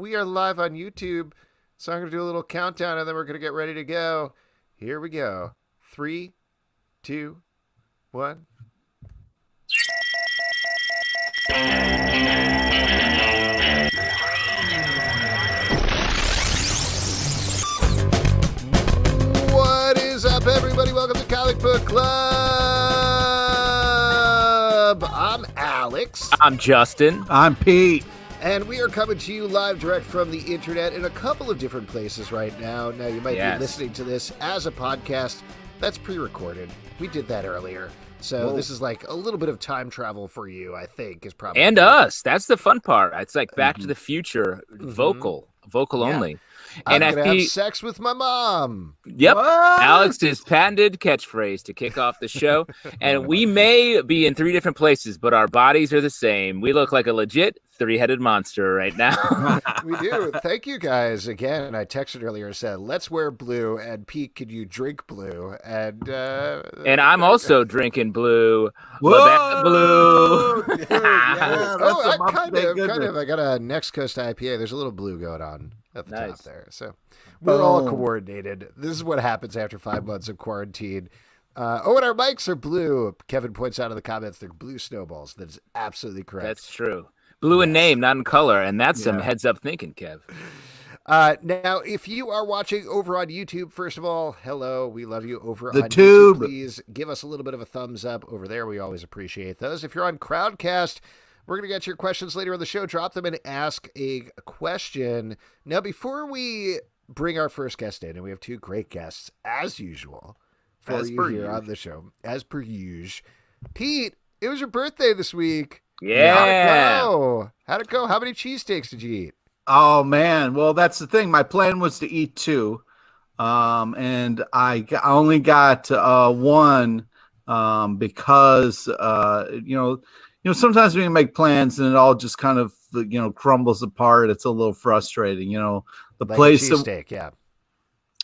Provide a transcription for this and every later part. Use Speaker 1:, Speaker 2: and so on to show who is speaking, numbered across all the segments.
Speaker 1: we are live on YouTube. So I'm going to do a little countdown and then we're going to get ready to go. Here we go. 3, 2, 1. What is up, everybody? Welcome to Comic Book Club. I'm Alex.
Speaker 2: I'm Justin.
Speaker 3: I'm Pete.
Speaker 1: And we are coming to you live direct from the internet in a couple of different places right now. Now, you might be listening to this as a podcast. That's pre-recorded. We did that earlier. So This is like a little bit of time travel for you, I think, is probably.
Speaker 2: And us. That's the fun part. It's like Back to the Future, vocal only.
Speaker 1: And I'm going to have sex with my mom.
Speaker 2: Yep. What? Alex's patented catchphrase to kick off the show. And we may be in 3 different places, but our bodies are the same. We look like a legit 3-headed monster right now.
Speaker 1: We do. Thank you guys again. I texted earlier and said, let's wear blue. And Pete, could you drink blue? And
Speaker 2: I'm also drinking blue.
Speaker 3: Whoa!
Speaker 2: Blue.
Speaker 1: I kind of. I got a Next Coast IPA. There's a little blue going on at the top there. So we're all coordinated. This is what happens after 5 months of quarantine. And our mics are blue. Kevin points out in the comments they're blue snowballs. That is absolutely correct.
Speaker 2: That's true. Blue in name, not in color. And that's some heads up thinking, Kev.
Speaker 1: Now, if you are watching over on YouTube, first of all, hello. We love you over on
Speaker 3: YouTube.
Speaker 1: YouTube. Please give us a little bit of a thumbs up over there. We always appreciate those. If you're on Crowdcast, we're going to get your questions later on the show. Drop them and ask a question. Now, before we bring our first guest in, and we have 2 great guests, as usual, for you here on the show, as per usual. Pete, it was your birthday this week.
Speaker 2: Yeah.
Speaker 1: How'd it go? How many cheesesteaks did you eat?
Speaker 3: Oh, man. Well, that's the thing. My plan was to eat 2. And I only got 1 because, sometimes when you make plans and it all just kind of, crumbles apart. It's a little frustrating, the
Speaker 1: like
Speaker 3: place.
Speaker 1: A cheesesteak, yeah.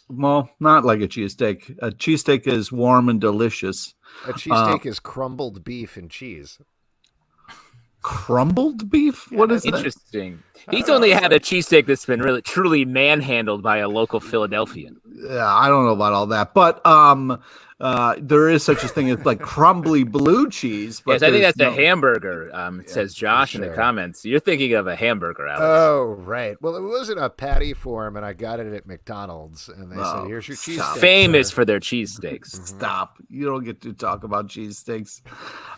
Speaker 3: Well, not like a cheesesteak. A cheesesteak is warm and delicious.
Speaker 1: A cheesesteak is crumbled beef and cheese.
Speaker 3: Crumbled beef? What is that?
Speaker 2: Interesting. He's only had a cheesesteak that's been really truly manhandled by a local Philadelphian.
Speaker 3: Yeah, I don't know about all that, but there is such a thing as like crumbly blue cheese. But
Speaker 2: yes, I think that's a hamburger. Says Josh in the comments. You're thinking of a hamburger, Alex.
Speaker 1: Oh, right. Well, it wasn't a patty form, and I got it at McDonald's, and they said, "Here's your cheesesteak."
Speaker 2: Famous for their cheesesteaks.
Speaker 3: Stop! You don't get to talk about cheesesteaks.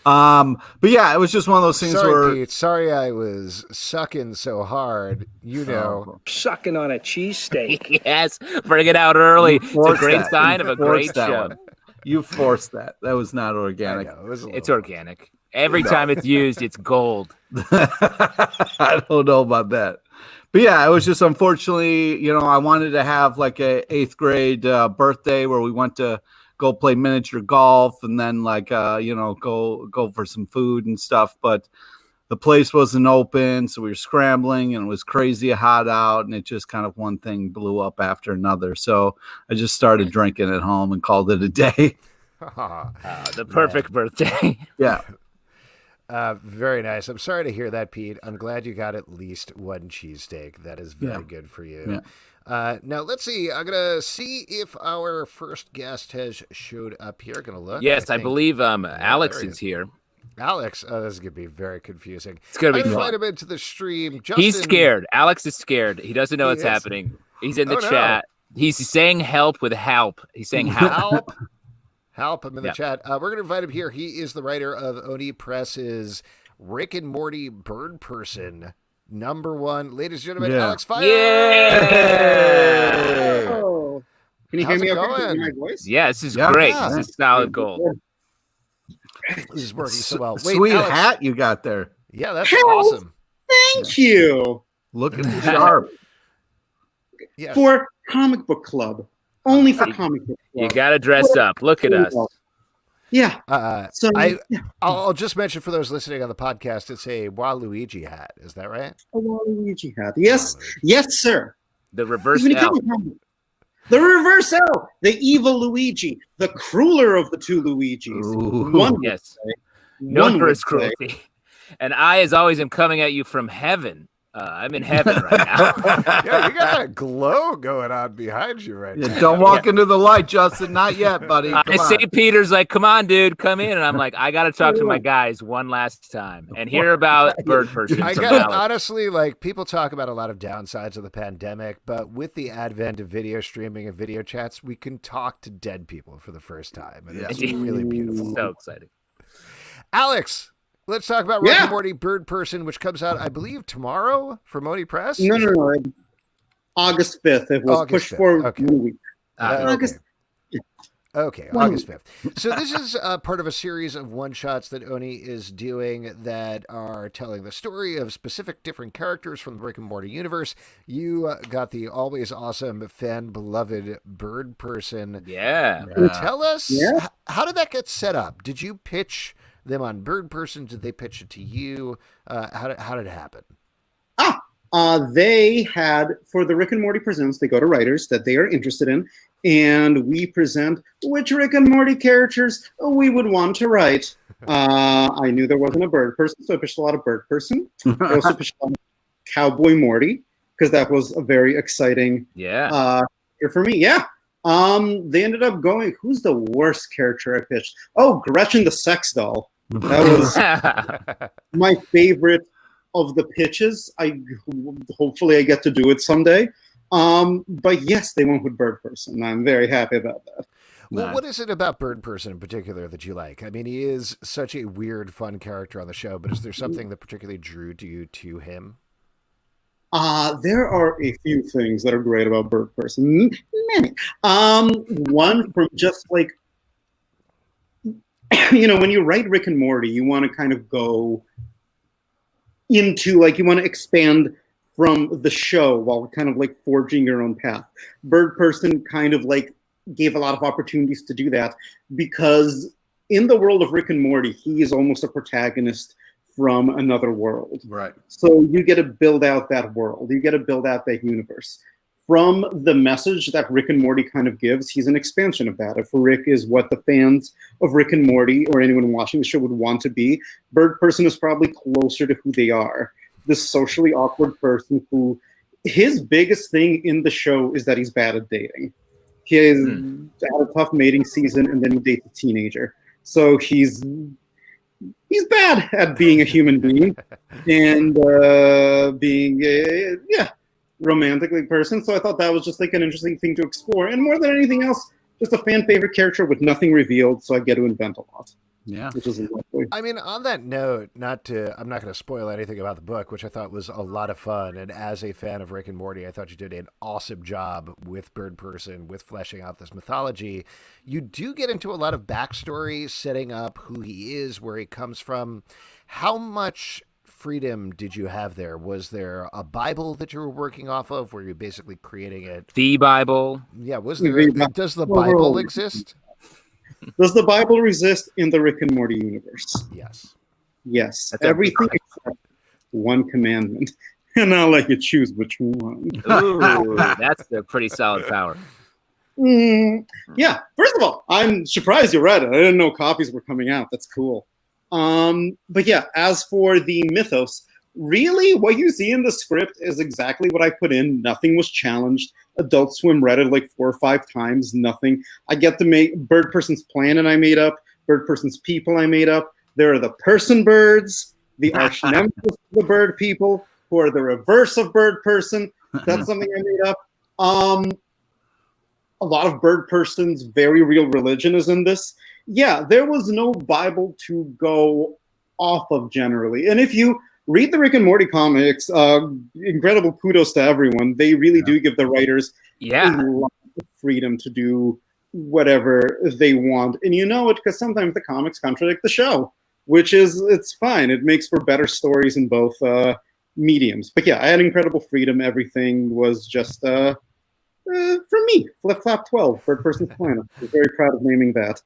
Speaker 3: But yeah, it was just one of those things where.
Speaker 1: Pete, sorry, I was sucking so hard.
Speaker 4: Sucking on a cheesesteak.
Speaker 2: Yes, bring it out early. It's a great sign of a great show.
Speaker 3: One. You forced that. That was not organic.
Speaker 1: It's
Speaker 2: organic. Every time it's used, it's gold.
Speaker 3: I don't know about that. But yeah, it was just unfortunately, I wanted to have like a 8th grade birthday where we went to go play miniature golf and then go for some food and stuff. But the place wasn't open, so we were scrambling, and it was crazy hot out, and it just kind of one thing blew up after another. So I just started drinking at home and called it a day.
Speaker 2: The perfect birthday.
Speaker 3: Yeah.
Speaker 1: Very nice. I'm sorry to hear that, Pete. I'm glad you got at least 1 cheesesteak. That is very good for you. Yeah. Now, let's see. I'm going to see if our first guest has showed up here. Going to look.
Speaker 2: Yes, I believe Alex is here.
Speaker 1: Alex, this is going to be very confusing.
Speaker 2: It's going to be fun.
Speaker 1: Invite him into the stream. Justin,
Speaker 2: he's scared. Alex is scared. He doesn't know what's happening. He's in the chat. No. He's saying help with help. He's saying help.
Speaker 1: Help. I'm in the chat. We're going to invite him here. He is the writer of Oni Press's Rick and Morty Bird Person #1. Ladies and gentlemen, Alex Fire.
Speaker 4: Yay! Oh. Can you hear me okay? Can you hear my voice?
Speaker 2: Yeah, this is great. This is solid gold.
Speaker 1: This is working so well.
Speaker 3: Wait, sweet Alex, hat you got there.
Speaker 1: Yeah, that's awesome.
Speaker 4: Thank you.
Speaker 3: Looking sharp.
Speaker 1: Yes.
Speaker 4: For Comic Book Club. Only for Comic Book Club.
Speaker 2: You got to dress up. Look at us.
Speaker 4: Yeah.
Speaker 1: I'll just mention for those listening on the podcast, it's a Waluigi hat. Is that right?
Speaker 4: A Waluigi hat. Yes. Yes, sir.
Speaker 2: The reverse L.
Speaker 4: The reverse L. The evil Luigi. The crueler of the 2 Luigis.
Speaker 2: Known for his cruelty. And I, as always, am coming at you from heaven. I'm in heaven right now.
Speaker 1: Yeah, you got that glow going on behind you right now.
Speaker 3: Don't walk into the light, Justin. Not yet, buddy. Come on.
Speaker 2: St. Peter's like, come on, dude, come in. And I'm like, I got to talk to my guys one last time and hear about bird person.
Speaker 1: I
Speaker 2: from
Speaker 1: got
Speaker 2: Alex.
Speaker 1: honestly, like, people talk about a lot of downsides of the pandemic, but with the advent of video streaming and video chats, we can talk to dead people for the first time, and it's really beautiful.
Speaker 2: So exciting.
Speaker 1: Alex, let's talk about Rick and Morty Bird Person, which comes out, I believe, tomorrow for Moni Press.
Speaker 4: No. August 5th. It was pushed forward 1 week. August.
Speaker 1: Okay, August 5th. So this is part of a series of one-shots that Oni is doing that are telling the story of specific different characters from the Rick and Morty universe. You got the always awesome, fan-beloved Bird Person.
Speaker 2: Yeah.
Speaker 1: Tell us, how did that get set up? Did you pitch them on Bird Person? Did they pitch it to you? How did it happen?
Speaker 4: They had, for the Rick and Morty Presents, they go to writers that they are interested in, and we present which Rick and Morty characters we would want to write. I knew there wasn't a Bird Person, so I pitched a lot of Bird Person. I also pitched a lot of Cowboy Morty, because that was a very exciting year for me. Yeah. They ended up going, who's the worst character I pitched? Oh, Gretchen the Sex Doll. That was my favorite of the pitches. Hopefully I get to do it someday. But yes, they went with Bird Person. I'm very happy about that.
Speaker 1: Well, what is it about Bird Person in particular that you like? I mean, he is such a weird, fun character on the show, but is there something that particularly drew you to him?
Speaker 4: There are a few things that are great about Bird Person. Many. One, from just like, when you write Rick and Morty, you want to kind of go into, like, you want to expand from the show while kind of like forging your own path. Bird Person kind of like gave a lot of opportunities to do that, because in the world of Rick and Morty, he is almost a protagonist from another world.
Speaker 3: Right.
Speaker 4: So you get to build out that world. You get to build out that universe. From the message that Rick and Morty kind of gives, he's an expansion of that. If Rick is what the fans of Rick and Morty or anyone watching the show would want to be, Bird Person is probably closer to who they are. This socially awkward person who, his biggest thing in the show is that he's bad at dating. He has had a tough mating season, and then he dates a teenager. So he's bad at being a human being and being a romantically person. So I thought that was just like an interesting thing to explore. And more than anything else, just a fan favorite character with nothing revealed. So I get to invent a lot.
Speaker 3: Yeah.
Speaker 4: Which is lovely.
Speaker 1: I mean, on that note, I'm not going to spoil anything about the book, which I thought was a lot of fun. And as a fan of Rick and Morty, I thought you did an awesome job with Bird Person, with fleshing out this mythology. You do get into a lot of backstory, setting up who he is, where he comes from. How much freedom did you have there? Was there a Bible that you were working off of? Were you basically creating it?
Speaker 2: The Bible?
Speaker 1: Yeah. Does the Bible exist?
Speaker 4: Does the Bible exist in the Rick and Morty universe?
Speaker 1: Yes.
Speaker 4: Yes. Everything except one commandment. And I'll let you choose which one.
Speaker 2: Ooh, that's a pretty solid power.
Speaker 4: Yeah. First of all, I'm surprised you read it. I didn't know copies were coming out. That's cool. But yeah, as for the mythos, really what you see in the script is exactly what I put in. Nothing was challenged. Adult Swim read it like 4 or 5 times. Nothing. I get to make Bird Person's planet I made up. Bird Person's people I made up. There are the person birds, the arch nemesis of the bird people, who are the reverse of Bird Person. That's something I made up. A lot of Bird Person's very real religion is in this. Yeah, there was no Bible to go off of generally. And if you read the Rick and Morty comics, incredible kudos to everyone. They really do give the writers a lot of freedom to do whatever they want. And you know it because sometimes the comics contradict the show, which is, it's fine. It makes for better stories in both mediums. But yeah, I had incredible freedom. Everything was just, for me, Flip Flop 12, Bird Person's Planet. I'm very proud of naming that.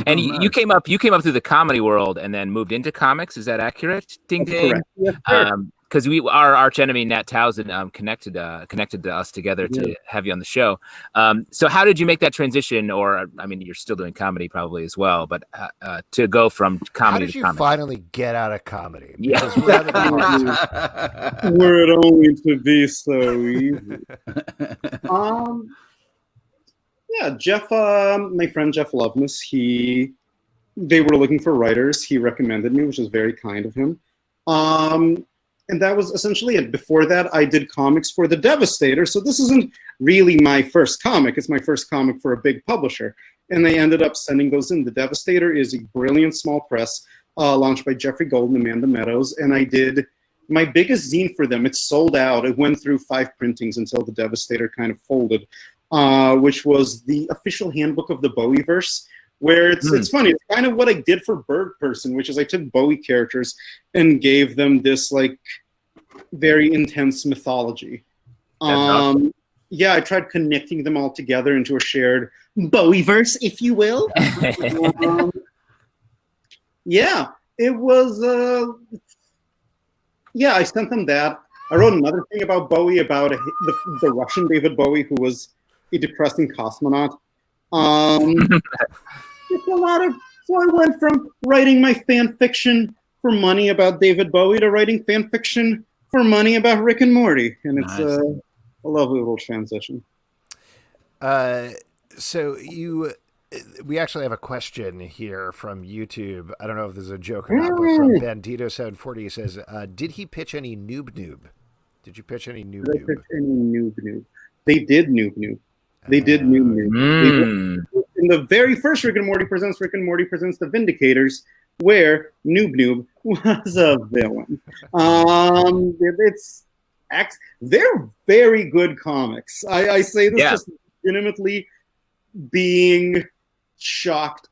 Speaker 2: And you came up through the comedy world and then moved into comics. Is that accurate? Ding ding.
Speaker 4: Correct. Yeah,
Speaker 2: because we our arch enemy Nat Townsend connected to us together to have you on the show. So how did you make that transition? Or I mean, you're still doing comedy probably as well, but to go from comedy to
Speaker 1: How did you
Speaker 2: comedy?
Speaker 1: finally get out of comedy?
Speaker 2: Yeah.
Speaker 1: Because we're having a hard time.
Speaker 4: Were it only to be so easy. Yeah, Jeff, my friend Jeff Loveness, they were looking for writers. He recommended me, which was very kind of him. And that was essentially it. Before that, I did comics for The Devastator. So this isn't really my first comic. It's my first comic for a big publisher. And they ended up sending those in. The Devastator is a brilliant small press launched by Jeffrey Gold and Amanda Meadows. And I did my biggest zine for them. It sold out. It went through 5 printings until The Devastator kind of folded, which was the official handbook of the Bowieverse, where it's funny. It's kind of what I did for Bird Person, which is I took Bowie characters and gave them this like very intense mythology. Yeah, I tried connecting them all together into a shared Bowieverse, if you will. Yeah, it was. Yeah, I sent them that. I wrote another thing about Bowie, about the Russian David Bowie, who was a depressing cosmonaut. Just a lot of. So I went from writing my fan fiction for money about David Bowie to writing fan fiction for money about Rick and Morty, and it's a lovely little transition.
Speaker 1: So we actually have a question here from YouTube. I don't know if this is a joke or not, but from Bandito740, he says, did he pitch any Noob Noob? Did you pitch any Noob Noob?
Speaker 4: Pitch any Noob Noob? They did Noob Noob. They did Noob Noob. In the very first Rick and Morty Presents The Vindicators, where Noob Noob was a villain. They're very good comics. I say this just legitimately being shocked.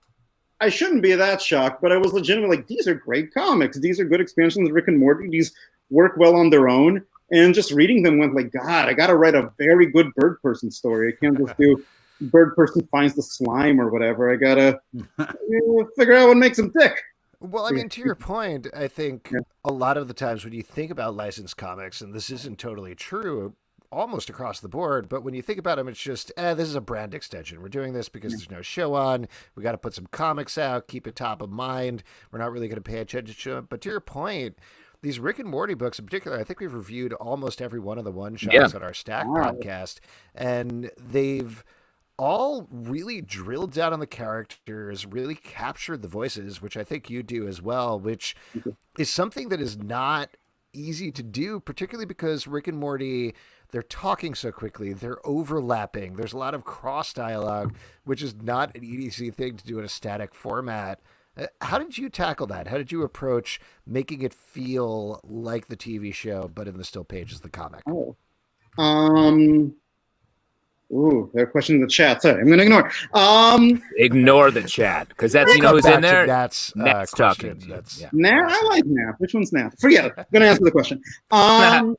Speaker 4: I shouldn't be that shocked, but I was legitimately like, these are great comics. These are good expansions of Rick and Morty. These work well on their own. And just reading them went like, God, I got to write a very good Bird Person story. I can't just do Bird Person finds the slime or whatever. I got to figure out what makes them tick.
Speaker 1: Well, I mean, to your point, I think a lot of the times when you think about licensed comics, and this isn't totally true almost across the board, but when you think about them, it's just, this is a brand extension. We're doing this because there's no show on. We got to put some comics out, keep it top of mind. We're not really going to pay attention to it. But to your point, these Rick and Morty books in particular, I think we've reviewed almost every one of the one-shots on our Stack podcast, and they've all really drilled down on the characters, really captured the voices, which I think you do as well, which is something that is not easy to do, particularly because Rick and Morty, they're talking so quickly, they're overlapping, there's a lot of cross dialogue, which is not an easy thing to do in a static format. How did you tackle that? How did you approach making it feel like the TV show, but in the still pages of the comic?
Speaker 4: There are questions in the chat. Sorry, I'm going to ignore.
Speaker 2: Ignore the chat, because that's, you know, who's in there.
Speaker 1: That's
Speaker 2: talking.
Speaker 4: Nat, I like Nat. Which one's Nat? Forget it. I'm going to answer the question. All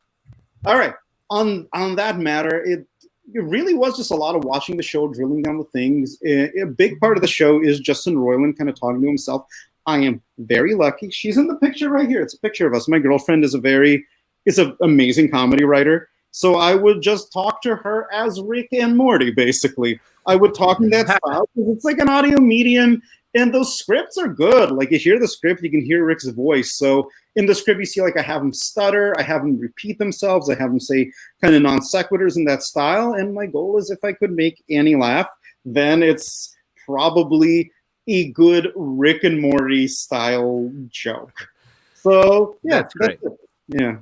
Speaker 4: right. On that matter, it really was just a lot of watching the show, drilling down the things. A big part of the show is Justin Roiland kind of talking to himself. I am very lucky. She's in the picture right here. It's a picture of us. My girlfriend is an amazing comedy writer. So I would just talk to her as Rick and Morty, basically. I would talk in that style because it's like an audio medium, and those scripts are good. Like, you hear the script, you can hear Rick's voice. So in the script, you see, like, I have them stutter, I have them repeat themselves, I have them say kind of non sequiturs in that style. And my goal is if I could make Annie laugh, then it's probably a good Rick and Morty style joke. So yeah,
Speaker 2: that's great.
Speaker 4: It. Yeah.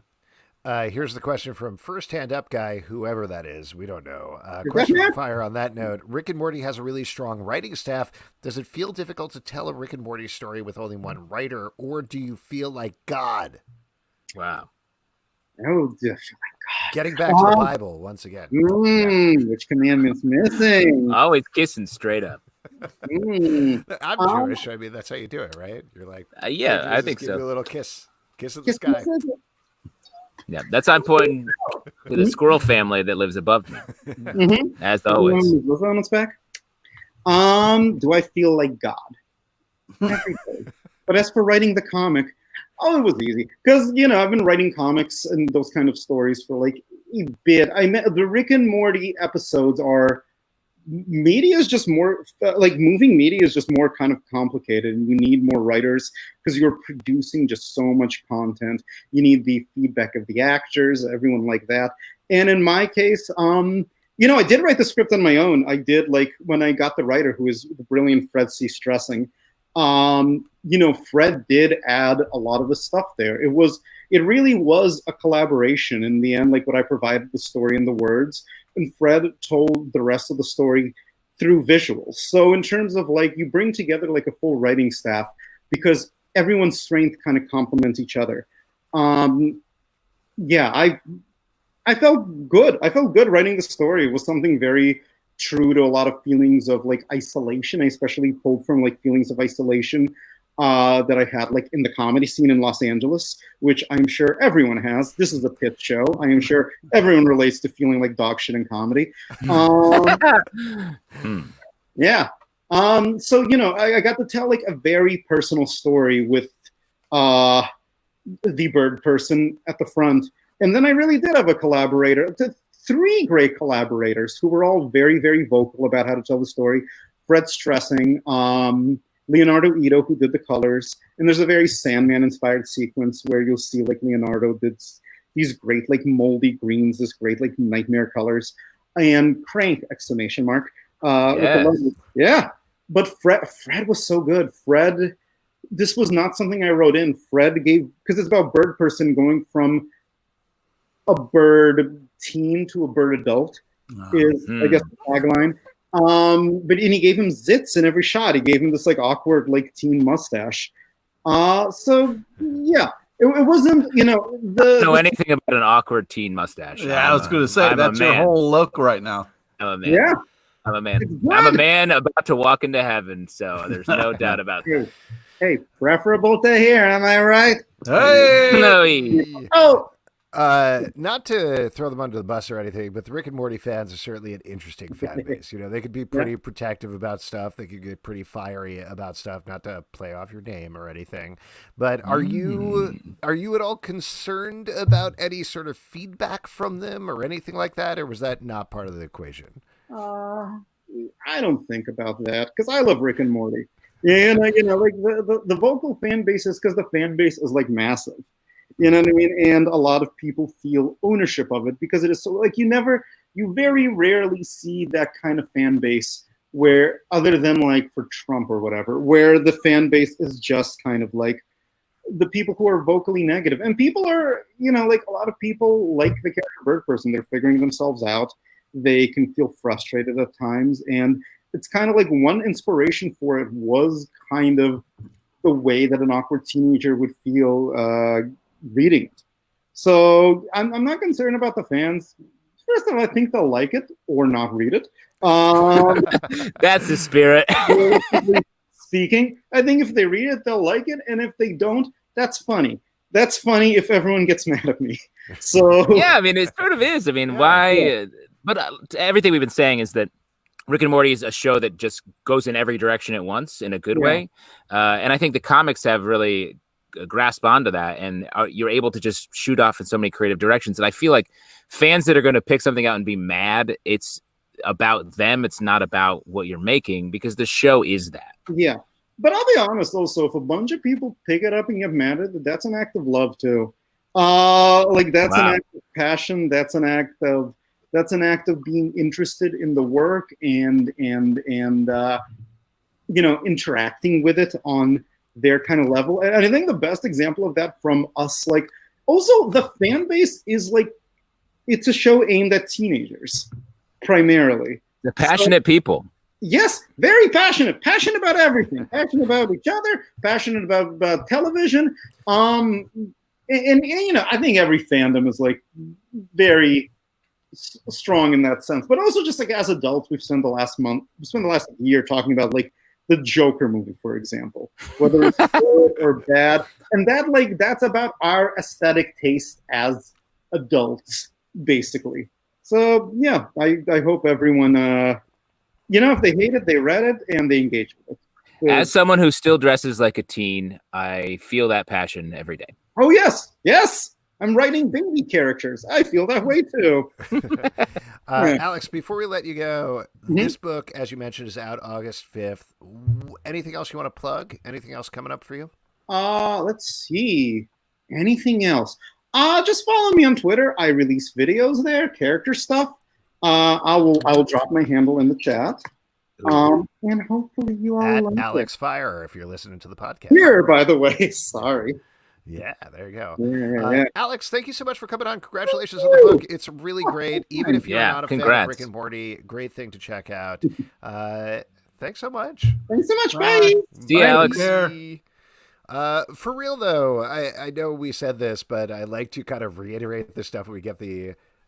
Speaker 1: Here's the question from First Hand Up Guy, whoever that is. We don't know. Question for fire on that note. Rick and Morty has a really strong writing staff. Does it feel difficult to tell a Rick and Morty story with only one writer, or do you feel like God?
Speaker 2: Wow.
Speaker 4: Oh, God.
Speaker 1: Getting back to the Bible once again.
Speaker 4: Which commandment's missing?
Speaker 2: Always kissing straight up.
Speaker 1: I'm Jewish. I mean, that's how you do it, right? You're like,
Speaker 2: yeah, I think
Speaker 1: give
Speaker 2: so.
Speaker 1: you a little kiss of the sky.
Speaker 2: Yeah, that's on point to the squirrel family that lives above me, as always.
Speaker 4: Was on its back? Do I feel like God? Every day. But as for writing the comic, Oh, it was easy because I've been writing comics and those kind of stories for like a bit. The Rick and Morty episodes are media is just more like moving media is just more kind of complicated, and you need more writers because you're producing just so much content. You need the feedback of the actors, everyone like that. And in my case, I did write the script on my own. I did, like, when I got the writer, who is the brilliant Fred C. Stressing. Fred did add a lot of the stuff there. It really was a collaboration in the end. Like, what I provided the story and the words, and Fred told the rest of the story through visuals. So in terms of, like, you bring together like a full writing staff because everyone's strength kind of complements each other. I felt good. I felt good writing the story. It was something very true to a lot of feelings of like isolation. I especially pulled from like feelings of isolation that I had like in the comedy scene in Los Angeles, which I'm sure everyone has. This is a pit show. I am sure everyone relates to feeling like dog shit in comedy. Yeah. So, I got to tell like a very personal story with the bird person at the front. And then I really did have a collaborator, 3 great collaborators who were all very, very vocal about how to tell the story. Fred Stressing, Leonardo Ito, who did the colors. And there's a very Sandman-inspired sequence where you'll see like Leonardo did these great like moldy greens, this great like nightmare colors. And Crank, exclamation mark. Yeah. But Fred was so good. Fred, this was not something I wrote in. Fred gave, because it's about bird person going from a bird teen to a bird adult is I guess the tagline. And he gave him zits in every shot. He gave him this like awkward like teen mustache. So yeah, it wasn't know
Speaker 2: anything about an awkward teen mustache.
Speaker 3: Yeah, I was going to say that's your whole look right now.
Speaker 2: I'm a man.
Speaker 4: Yeah,
Speaker 2: I'm a man. I'm a man about to walk into heaven. So there's no doubt about that.
Speaker 4: Hey, preferable to here, am I right?
Speaker 3: Hey,
Speaker 1: not to throw them under the bus or anything, but the Rick and Morty fans are certainly an interesting fan base. They could be pretty protective about stuff. They could get pretty fiery about stuff, not to play off your name or anything. But are you at all concerned about any sort of feedback from them or anything like that? Or was that not part of the equation?
Speaker 4: I don't think about that because I love Rick and Morty. And, like the vocal fan base is because the fan base is like massive. You know what I mean? And a lot of people feel ownership of it because it is so like you very rarely see that kind of fan base where other than like for Trump or whatever, where the fan base is just kind of like the people who are vocally negative. And people are, like a lot of people like the character bird person. They're figuring themselves out. They can feel frustrated at times. And it's kind of like one inspiration for it was kind of the way that an awkward teenager would feel reading it. So I'm not concerned about the fans. First of all, I think they'll like it or not read it.
Speaker 2: That's the spirit.
Speaker 4: Speaking, I think if they read it, they'll like it. And if they don't, that's funny. That's funny if everyone gets mad at me. So
Speaker 2: yeah, I mean, it sort of is. I mean, why? Yeah. But everything we've been saying is that Rick and Morty is a show that just goes in every direction at once in a good way. And I think the comics have really grasp onto that, and you're able to just shoot off in so many creative directions. And I feel like fans that are going to pick something out and be mad, it's about them. It's not about what you're making because the show is that.
Speaker 4: Yeah. But I'll be honest also, if a bunch of people pick it up and get mad at it, that's an act of love too. That's an act of passion. That's an act of being interested in the work and interacting with it on their kind of level. And I think the best example of that from us, like, also the fan base is like, it's a show aimed at teenagers primarily.
Speaker 2: The passionate people.
Speaker 4: Yes, very passionate about everything, passionate about each other, passionate about television. And I think every fandom is like very strong in that sense, but also just like as adults, we spent the last year talking about like the Joker movie, for example, whether it's good or bad. And that's about our aesthetic taste as adults, basically. So yeah, I hope everyone, if they hate it, they read it and they engage with it.
Speaker 2: As someone who still dresses like a teen, I feel that passion every day.
Speaker 4: Oh, yes. I'm writing baby characters. I feel that way too.
Speaker 1: Alex, before we let you go, this book, as you mentioned, is out August 5th. Anything else you want to plug? Anything else coming up for you?
Speaker 4: Let's see. Anything else? Just follow me on Twitter. I release videos there, character stuff. I will drop my handle in the chat. And hopefully you all
Speaker 1: At
Speaker 4: like
Speaker 1: Alex
Speaker 4: it.
Speaker 1: Fire, if you're listening to the podcast.
Speaker 4: Here, by the way. Sorry.
Speaker 1: Yeah, there you go.
Speaker 4: Yeah.
Speaker 1: Alex, thank you so much for coming on. Congratulations on the book. It's really great. Even if you're not a fan of Rick and Morty, great thing to check out. Thanks so much.
Speaker 4: Thanks so much. Bye.
Speaker 2: See you, Alex.
Speaker 1: For real, though, I know we said this, but I like to kind of reiterate this stuff when we get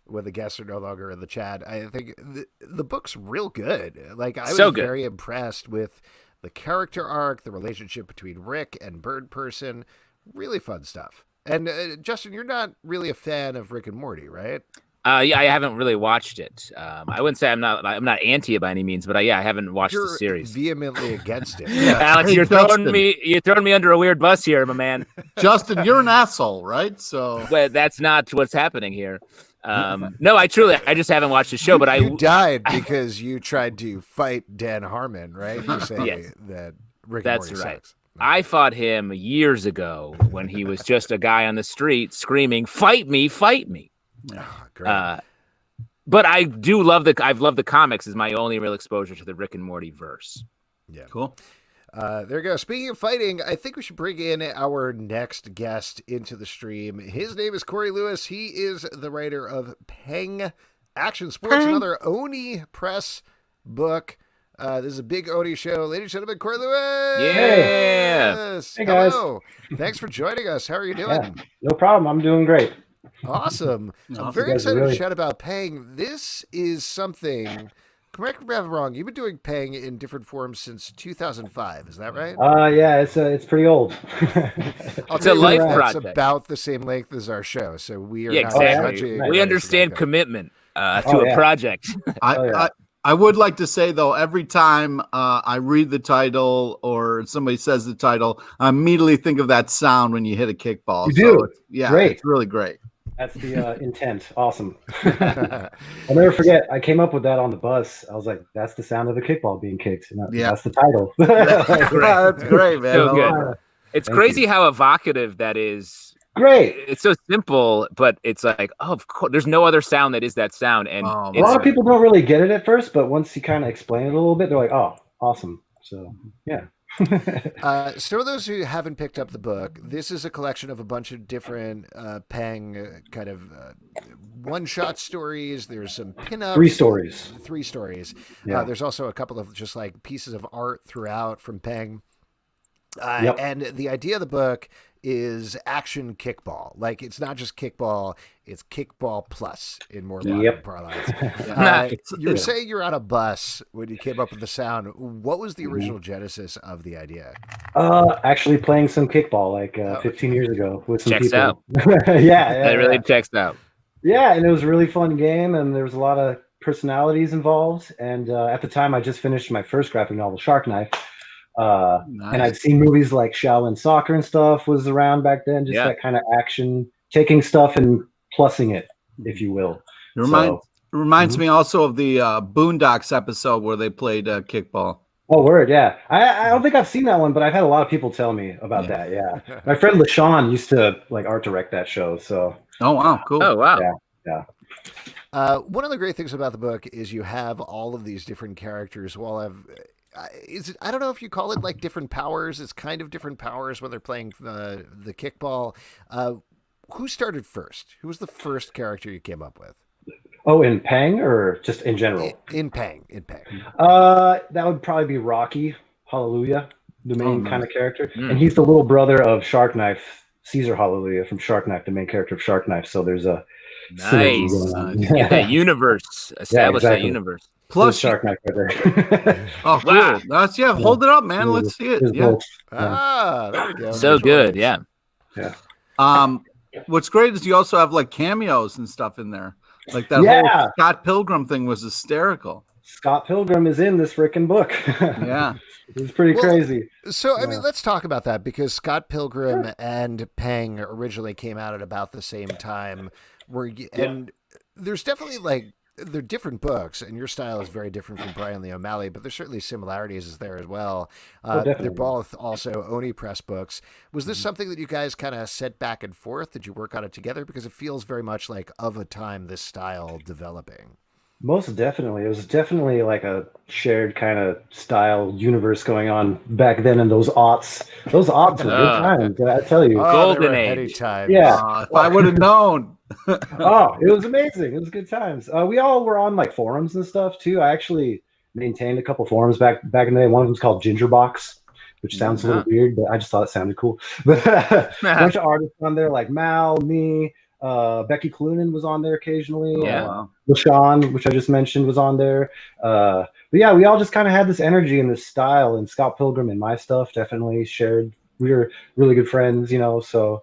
Speaker 1: when the guests are no longer in the chat. I think the book's real good. Like, I was very impressed with the character arc, the relationship between Rick and Bird Person. Really fun stuff. And Justin, you're not really a fan of Rick and Morty, right?
Speaker 2: Yeah, I haven't really watched it. I wouldn't say I'm not anti it by any means, but I haven't watched the series.
Speaker 1: Vehemently against it.
Speaker 2: Alex, you're throwing me under a weird bus here, my man.
Speaker 3: Justin, you're an asshole, right? So,
Speaker 2: but that's not what's happening here. No, I just haven't watched the show. But
Speaker 1: you died because you tried to fight Dan Harmon, right? You say that Rick and Morty sucks.
Speaker 2: I fought him years ago when he was just a guy on the street screaming, "Fight me, fight me."
Speaker 1: Oh, great.
Speaker 2: But I do love I've loved the comics as my only real exposure to the Rick and Morty verse.
Speaker 1: Yeah.
Speaker 3: Cool.
Speaker 1: There you go. Speaking of fighting, I think we should bring in our next guest into the stream. His name is Corey Lewis. He is the writer of Peng Action Sports, another Oni Press book. This is a big Oni show. Ladies and gentlemen, Corey Lewis.
Speaker 2: Yeah.
Speaker 5: Hey, guys.
Speaker 1: Hello. Thanks for joining us. How are you doing?
Speaker 5: Yeah, no problem. I'm doing great.
Speaker 1: Awesome. I'm very excited to chat about Peng. This is something, correct me if I'm wrong, you've been doing Peng in different forms since 2005. Is that right?
Speaker 5: Yeah, it's pretty old.
Speaker 2: It's a life project.
Speaker 1: It's about the same length as our show, so we are
Speaker 2: exactly. We understand commitment to a project.
Speaker 3: I would like to say, though, every time I read the title or somebody says the title, I immediately think of that sound when you hit a kickball.
Speaker 5: You do?
Speaker 3: Yeah,
Speaker 5: great.
Speaker 3: It's really great.
Speaker 5: That's the intent. Awesome. I'll never forget. I came up with that on the bus. I was like, that's the sound of the kickball being kicked. And that's the title.
Speaker 3: That's great, man.
Speaker 2: So good. It's crazy how evocative that is.
Speaker 5: Great.
Speaker 2: It's so simple, but it's like, oh, of course, there's no other sound that is that sound. And
Speaker 5: a lot of people don't really get it at first, but once you kind of explain it a little bit, they're like, oh, awesome. So, yeah.
Speaker 1: So for those who haven't picked up the book, this is a collection of a bunch of different Peng kind of one-shot stories. There's some pinups.
Speaker 5: Three stories.
Speaker 1: Yeah. There's also a couple of just like pieces of art throughout from Peng. And the idea of the book is action kickball. Like, it's not just kickball, it's kickball plus in more modern parlance. You were saying you're on a bus when you came up with the sound. What was the original genesis of the idea?
Speaker 5: Actually playing some kickball like 15 years ago with some
Speaker 2: checks
Speaker 5: people.
Speaker 2: Out.
Speaker 5: It
Speaker 2: really checks out.
Speaker 5: Yeah, and it was a really fun game, and there was a lot of personalities involved. And at the time, I just finished my first graphic novel, Shark Knife. And I'd seen movies like Shaolin Soccer and stuff was around back then, just that kind of action, taking stuff and plussing it, if you will.
Speaker 3: It reminds me also of the Boondocks episode where they played kickball.
Speaker 5: Oh, word, yeah. I don't think I've seen that one, but I've had a lot of people tell me about that, My friend LaShawn used to like art direct that show, so.
Speaker 3: Oh, wow, cool.
Speaker 2: Oh, wow.
Speaker 5: Yeah.
Speaker 1: One of the great things about the book is you have all of these different characters who all have... I don't know if you call it like different powers. It's kind of different powers when they're playing the kickball. Who started first? Who was the first character you came up with?
Speaker 5: Oh, in Peng or just in general?
Speaker 1: In Peng.
Speaker 5: That would probably be Rocky, Hallelujah, the main kind of character. And he's the little brother of Shark Knife, Caesar Hallelujah from Shark Knife, the main character of Shark Knife. So there's a
Speaker 2: nice. Get that universe. Establish that universe.
Speaker 3: Plus
Speaker 5: Shark Knife right there.
Speaker 3: Oh, cool.
Speaker 2: Wow.
Speaker 3: That's hold it up, man. Let's see it.
Speaker 5: Yeah.
Speaker 1: There we go.
Speaker 2: So good, yeah.
Speaker 3: What's great is you also have like cameos and stuff in there. Like that whole Scott Pilgrim thing was hysterical.
Speaker 5: Scott Pilgrim is in this freaking book.
Speaker 3: Yeah.
Speaker 5: It's pretty crazy.
Speaker 1: So, I mean, let's talk about that because Scott Pilgrim
Speaker 5: Sure.
Speaker 1: and Peng originally came out at about the same time. And there's definitely like they're different books, and your style is very different from Brian Lee O'Malley, but there's certainly similarities there as well.
Speaker 5: Definitely.
Speaker 1: They're both also Oni Press books. Was this something that you guys kind of set back and forth? Did you work on it together? Because it feels very much like of a time this style developing.
Speaker 5: Most definitely. It was definitely like a shared kind of style universe going on back then in those aughts. Those aughts were good times, I tell you.
Speaker 2: Golden
Speaker 1: they were
Speaker 2: age.
Speaker 1: heady times.
Speaker 5: Yeah.
Speaker 3: If I would have known.
Speaker 5: Oh, it was amazing. It was good times. We all were on like forums and stuff too. I actually maintained a couple forums back in the day. One of them's called Gingerbox, which sounds a little weird, but I just thought it sounded cool. But a bunch of artists on there like Mal, me, Becky Cloonan was on there occasionally.
Speaker 2: Yeah.
Speaker 5: LaShawn, which I just mentioned, was on there. But yeah, we all just kind of had this energy and this style, and Scott Pilgrim and my stuff definitely shared. We were really good friends, you know, so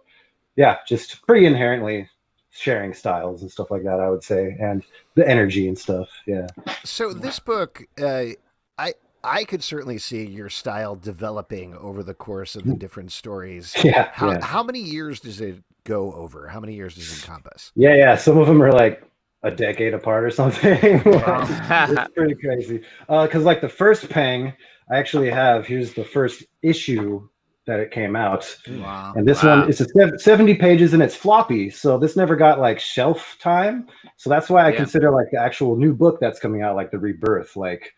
Speaker 5: yeah, just pretty inherently sharing styles and stuff like that, I would say, and the energy and stuff. Yeah.
Speaker 1: So this book, I could certainly see your style developing over the course of the different stories.
Speaker 5: Yeah.
Speaker 1: How many years does it go over? How many years does it encompass?
Speaker 5: Yeah. Some of them are like a decade apart or something. It's pretty crazy. Because like the first Peng, I actually have, here's the first issue that it came out.
Speaker 3: Wow.
Speaker 5: And this one is 70 pages and it's floppy. So this never got like shelf time. So that's why I consider like the actual new book that's coming out, like the rebirth, like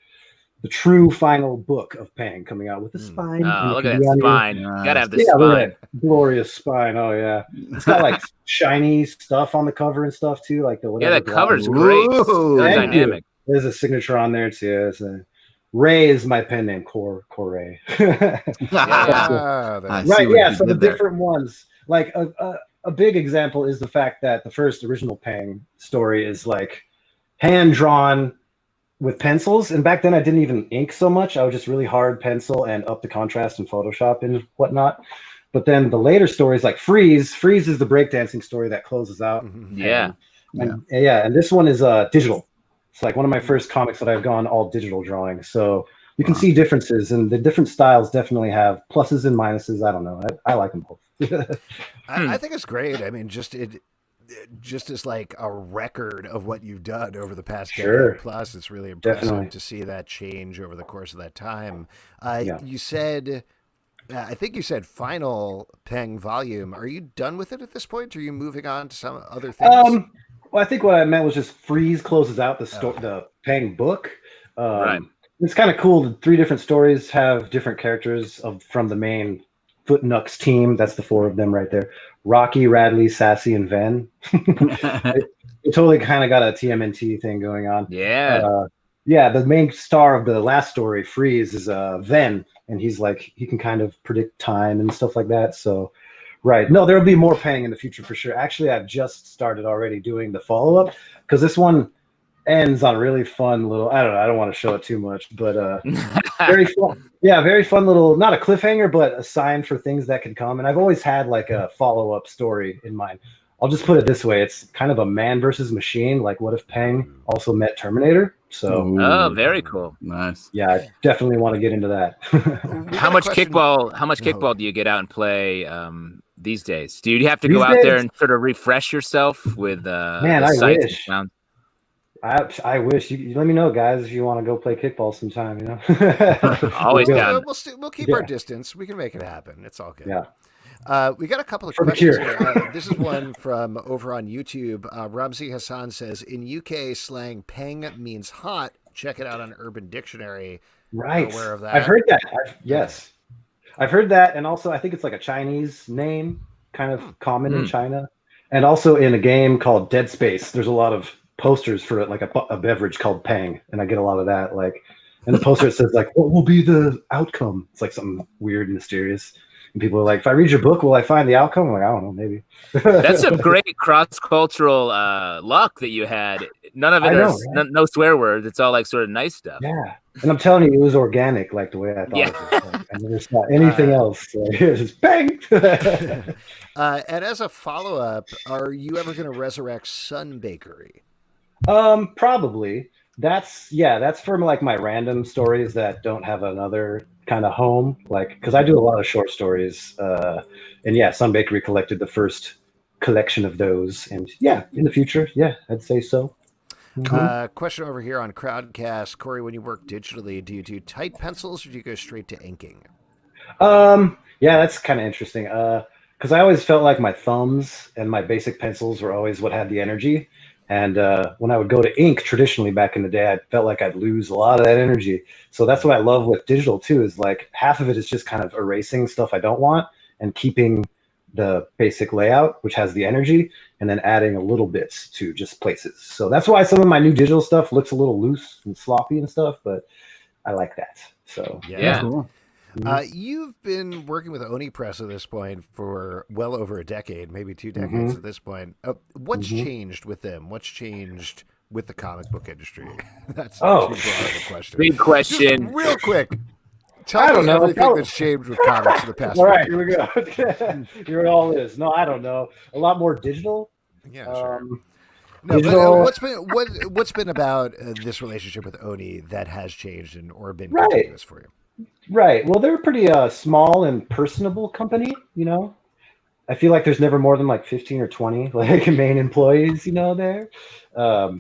Speaker 5: the true final book of Peng coming out with the spine.
Speaker 2: Oh, look at that spine. You gotta have the
Speaker 5: look
Speaker 2: spine.
Speaker 5: at that glorious spine. Oh yeah. It's got like shiny stuff on the cover and stuff too. Like the
Speaker 2: Yeah, the cover's great. So dynamic.
Speaker 5: There's a signature on there too. It's Ray is my pen name, Corey.
Speaker 1: Right,
Speaker 5: yeah. So the different ones, like a big example is the fact that the first original Peng story is like hand drawn with pencils, and back then I didn't even ink so much. I was just really hard pencil and up the contrast in Photoshop and whatnot. But then the later stories, like Freeze is the breakdancing story that closes out.
Speaker 2: Yeah.
Speaker 5: And this one is digital. It's like one of my first comics that I've gone all digital drawing. So you can see differences, and the different styles definitely have pluses and minuses. I don't know. I like them both.
Speaker 1: I think it's great. I mean, just as like a record of what you've done over the past decade plus, it's really impressive to see that change over the course of that time. You said, I think you said final Peng volume. Are you done with it at this point? Or are you moving on to some other things?
Speaker 5: Well, I think what I meant was just Freeze closes out the Peng book.
Speaker 2: Right.
Speaker 5: It's kind of cool. The 3 different stories have different characters from the main Footnucks team. That's the 4 of them right there. Rocky, Radley, Sassy, and Ven. it totally kind of got a TMNT thing going on.
Speaker 2: Yeah.
Speaker 5: The main star of the last story, Freeze, is Ven, and he's like, he can kind of predict time and stuff like that. So, right. No, there'll be more Peng in the future for sure. Actually, I've just started already doing the follow-up because this one ends on a really fun little, I don't want to show it too much, but very fun. Yeah, very fun little, not a cliffhanger, but a sign for things that could come. And I've always had like a follow-up story in mind. I'll just put it this way. It's kind of a man versus machine. Like what if Peng also met Terminator? So
Speaker 2: very cool.
Speaker 3: Nice.
Speaker 5: Yeah, I definitely want to get into that.
Speaker 2: How much kickball do you get out and play these days? Do you have to go out there and sort of refresh yourself with
Speaker 5: man, I wish. I wish you let me know, guys, if you want to go play kickball sometime. You know,
Speaker 2: always down.
Speaker 1: We'll keep our distance. We can make it happen. It's all good.
Speaker 5: Yeah.
Speaker 1: We got a couple of questions here. This is one from over on YouTube. Ramzi Hassan says, in UK slang, Peng means hot. Check it out on Urban Dictionary.
Speaker 5: Right.
Speaker 1: Aware of that?
Speaker 5: I've heard that. Yes. I've heard that. And also, I think it's like a Chinese name, kind of common in China. And also in a game called Dead Space, there's a lot of posters for it, like a beverage called Peng. And I get a lot of that. Like, and the poster says, like, what will be the outcome? It's like something weird and mysterious. And people are like, if I read your book, will I find the outcome? I'm like, I don't know, maybe.
Speaker 2: That's some great cross-cultural luck that you had. None of it is no swear words. It's all like sort of nice stuff.
Speaker 5: Yeah. And I'm telling you, it was organic, like the way I thought it was. Like, I never saw anything else. So it was bang.
Speaker 1: And as a follow-up, are you ever going to resurrect Sun Bakery?
Speaker 5: Probably. That's for like my random stories that don't have another kind of home. Like, because I do a lot of short stories, and yeah, Sun Bakery collected the first collection of those, and yeah, in the future, yeah, I'd say so.
Speaker 1: Question over here on Crowdcast. Corey, when you work digitally, do you do tight pencils or do you go straight to inking?
Speaker 5: Yeah, that's kind of interesting. Because I always felt like my thumbs and my basic pencils were always what had the energy. And when I would go to ink traditionally back in the day, I felt like I'd lose a lot of that energy. So that's what I love with digital too, is like half of it is just kind of erasing stuff I don't want and keeping the basic layout, which has the energy, and then adding a little bits to just places. So that's why some of my new digital stuff looks a little loose and sloppy and stuff, but I like that. So
Speaker 2: Yeah.
Speaker 3: Cool.
Speaker 1: You've been working with Oni Press at this point for well over a decade, maybe 2 decades at this point. What's changed with them? What's changed with the comic book industry? That's not too broad of a question.
Speaker 2: Big question.
Speaker 1: Just real quick, tell
Speaker 5: I don't
Speaker 1: me
Speaker 5: know.
Speaker 1: everything that's changed with comics in the past.
Speaker 5: All right,
Speaker 1: 50
Speaker 5: here we go. Here it all is. No, I don't know. A lot more digital.
Speaker 1: Yeah, sure.
Speaker 5: Um,
Speaker 1: No,
Speaker 5: digital.
Speaker 1: but what's been about this relationship with Oni that has changed and or been
Speaker 5: Right.
Speaker 1: continuous for you?
Speaker 5: Right. Well, they're a pretty small and personable company, you know. I feel like there's never more than like 15 or 20 like main employees, you know, there,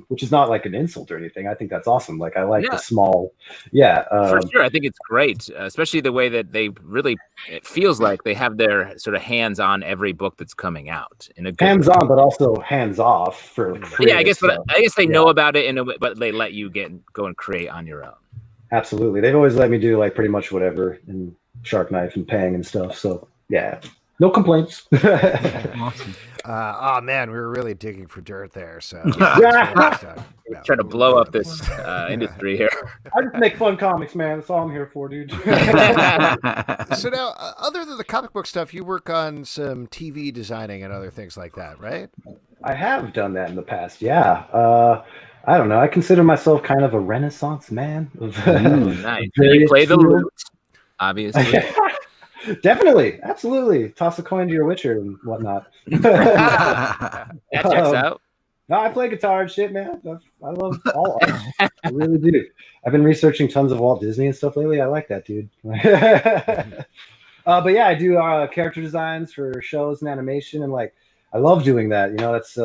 Speaker 5: which is not like an insult or anything. I think that's awesome. Like I like the small,
Speaker 2: For sure. I think it's great, especially the way that they really, it feels like they have their sort of hands on every book that's coming out in a good
Speaker 5: hands
Speaker 2: way.
Speaker 5: on, but also hands off for
Speaker 2: Yeah, I guess,
Speaker 5: stuff.
Speaker 2: but I guess they know about it in a way, but they let you go and create on your own.
Speaker 5: Absolutely. They've always let me do like pretty much whatever in Shark Knife and Peng and stuff. So yeah, no complaints.
Speaker 3: Awesome.
Speaker 1: Oh man, we were really digging for dirt there. So
Speaker 2: Trying to blow up this industry here.
Speaker 5: I just make fun comics, man. That's all I'm here for, dude.
Speaker 1: So now, other than the comic book stuff, you work on some TV designing and other things like that, right?
Speaker 5: I have done that in the past. Yeah. I don't know. I consider myself kind of a Renaissance man.
Speaker 2: Nice. You play the lute, obviously.
Speaker 5: Definitely, absolutely. Toss a coin to your Witcher and whatnot.
Speaker 2: That checks out.
Speaker 5: No, I play guitar and shit, man. I love all art. I really do. I've been researching tons of Walt Disney and stuff lately. I like that, dude. But yeah, I do character designs for shows and animation, and like I love doing that. You know, that's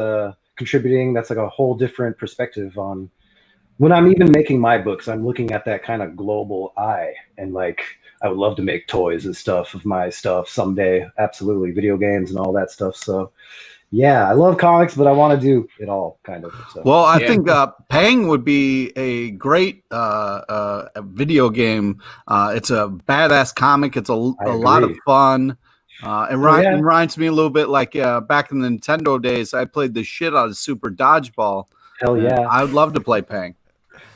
Speaker 5: contributing. That's like a whole different perspective on when I'm even making my books. I'm looking at that kind of global eye, and like I would love to make toys and stuff of my stuff someday. Absolutely, video games and all that stuff. So yeah, I love comics, but I want to do it all kind of. So.
Speaker 3: Well, I think Peng would be a great video game. It's a badass comic. It's a lot of fun. It reminds me a little bit like back in the Nintendo days, I played the shit out of Super Dodgeball.
Speaker 5: Hell yeah.
Speaker 3: I would love to play Peng.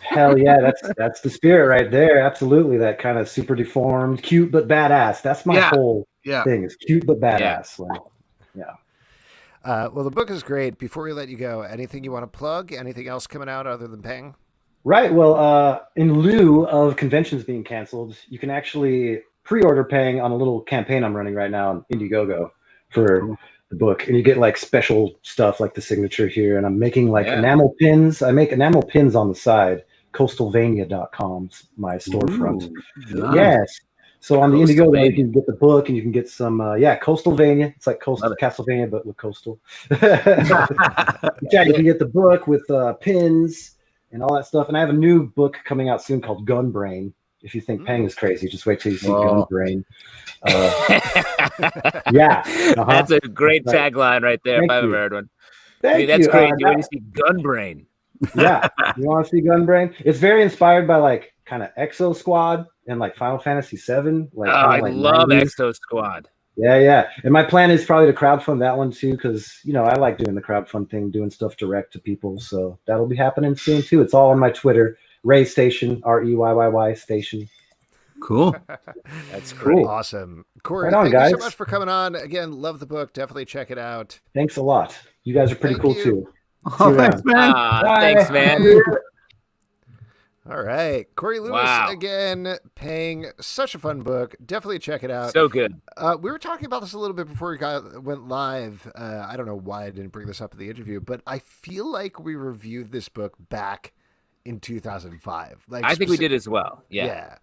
Speaker 5: Hell yeah, that's the spirit right there. Absolutely, that kind of super deformed, cute but badass. That's my whole thing. Is cute but badass. Like,
Speaker 1: well, the book is great. Before we let you go, anything you want to plug? Anything else coming out other than Peng?
Speaker 5: Right. Well, in lieu of conventions being canceled, you can actually pre-order Peng on a little campaign I'm running right now on Indiegogo for the book, and you get like special stuff like the signature here. And I'm making like enamel pins. I make enamel pins on the side. Coastalvania.com's my storefront.
Speaker 3: Nice.
Speaker 5: Yes. So on the Indiegogo, you can get the book and you can get some, Coastalvania. It's like Castlevania, but with coastal. Yeah, you can get the book with pins and all that stuff. And I have a new book coming out soon called Gun Brain. If you think Peng is crazy, just wait till you see Gun Brain.
Speaker 2: That's a great tagline right there. If I've ever heard one. That's crazy. When you see Gun Brain.
Speaker 5: Yeah, you want to see Gun Brain? It's very inspired by like kind of Exo Squad and like Final Fantasy VII. Like,
Speaker 2: I love 90s. Exo Squad.
Speaker 5: Yeah. And my plan is probably to crowdfund that one too, because I like doing the crowdfund thing, doing stuff direct to people. So that'll be happening soon too. It's all on my Twitter, Ray Station, REYYY Station.
Speaker 3: Cool.
Speaker 2: That's great.
Speaker 1: Awesome. Corey,
Speaker 5: right on,
Speaker 1: thank
Speaker 5: guys.
Speaker 1: you so much for coming on. Again, love the book. Definitely check it out.
Speaker 5: Thanks a lot. You guys are pretty cool too.
Speaker 3: Oh, thanks, man.
Speaker 2: Thanks, man.
Speaker 1: All right. Corey Lewis again, Peng. Such a fun book. Definitely check it out.
Speaker 2: So good.
Speaker 1: We were talking about this a little bit before we went live. I don't know why I didn't bring this up in the interview, but I feel like we reviewed this book back in 2005. Like
Speaker 2: I think we did as well. Yeah.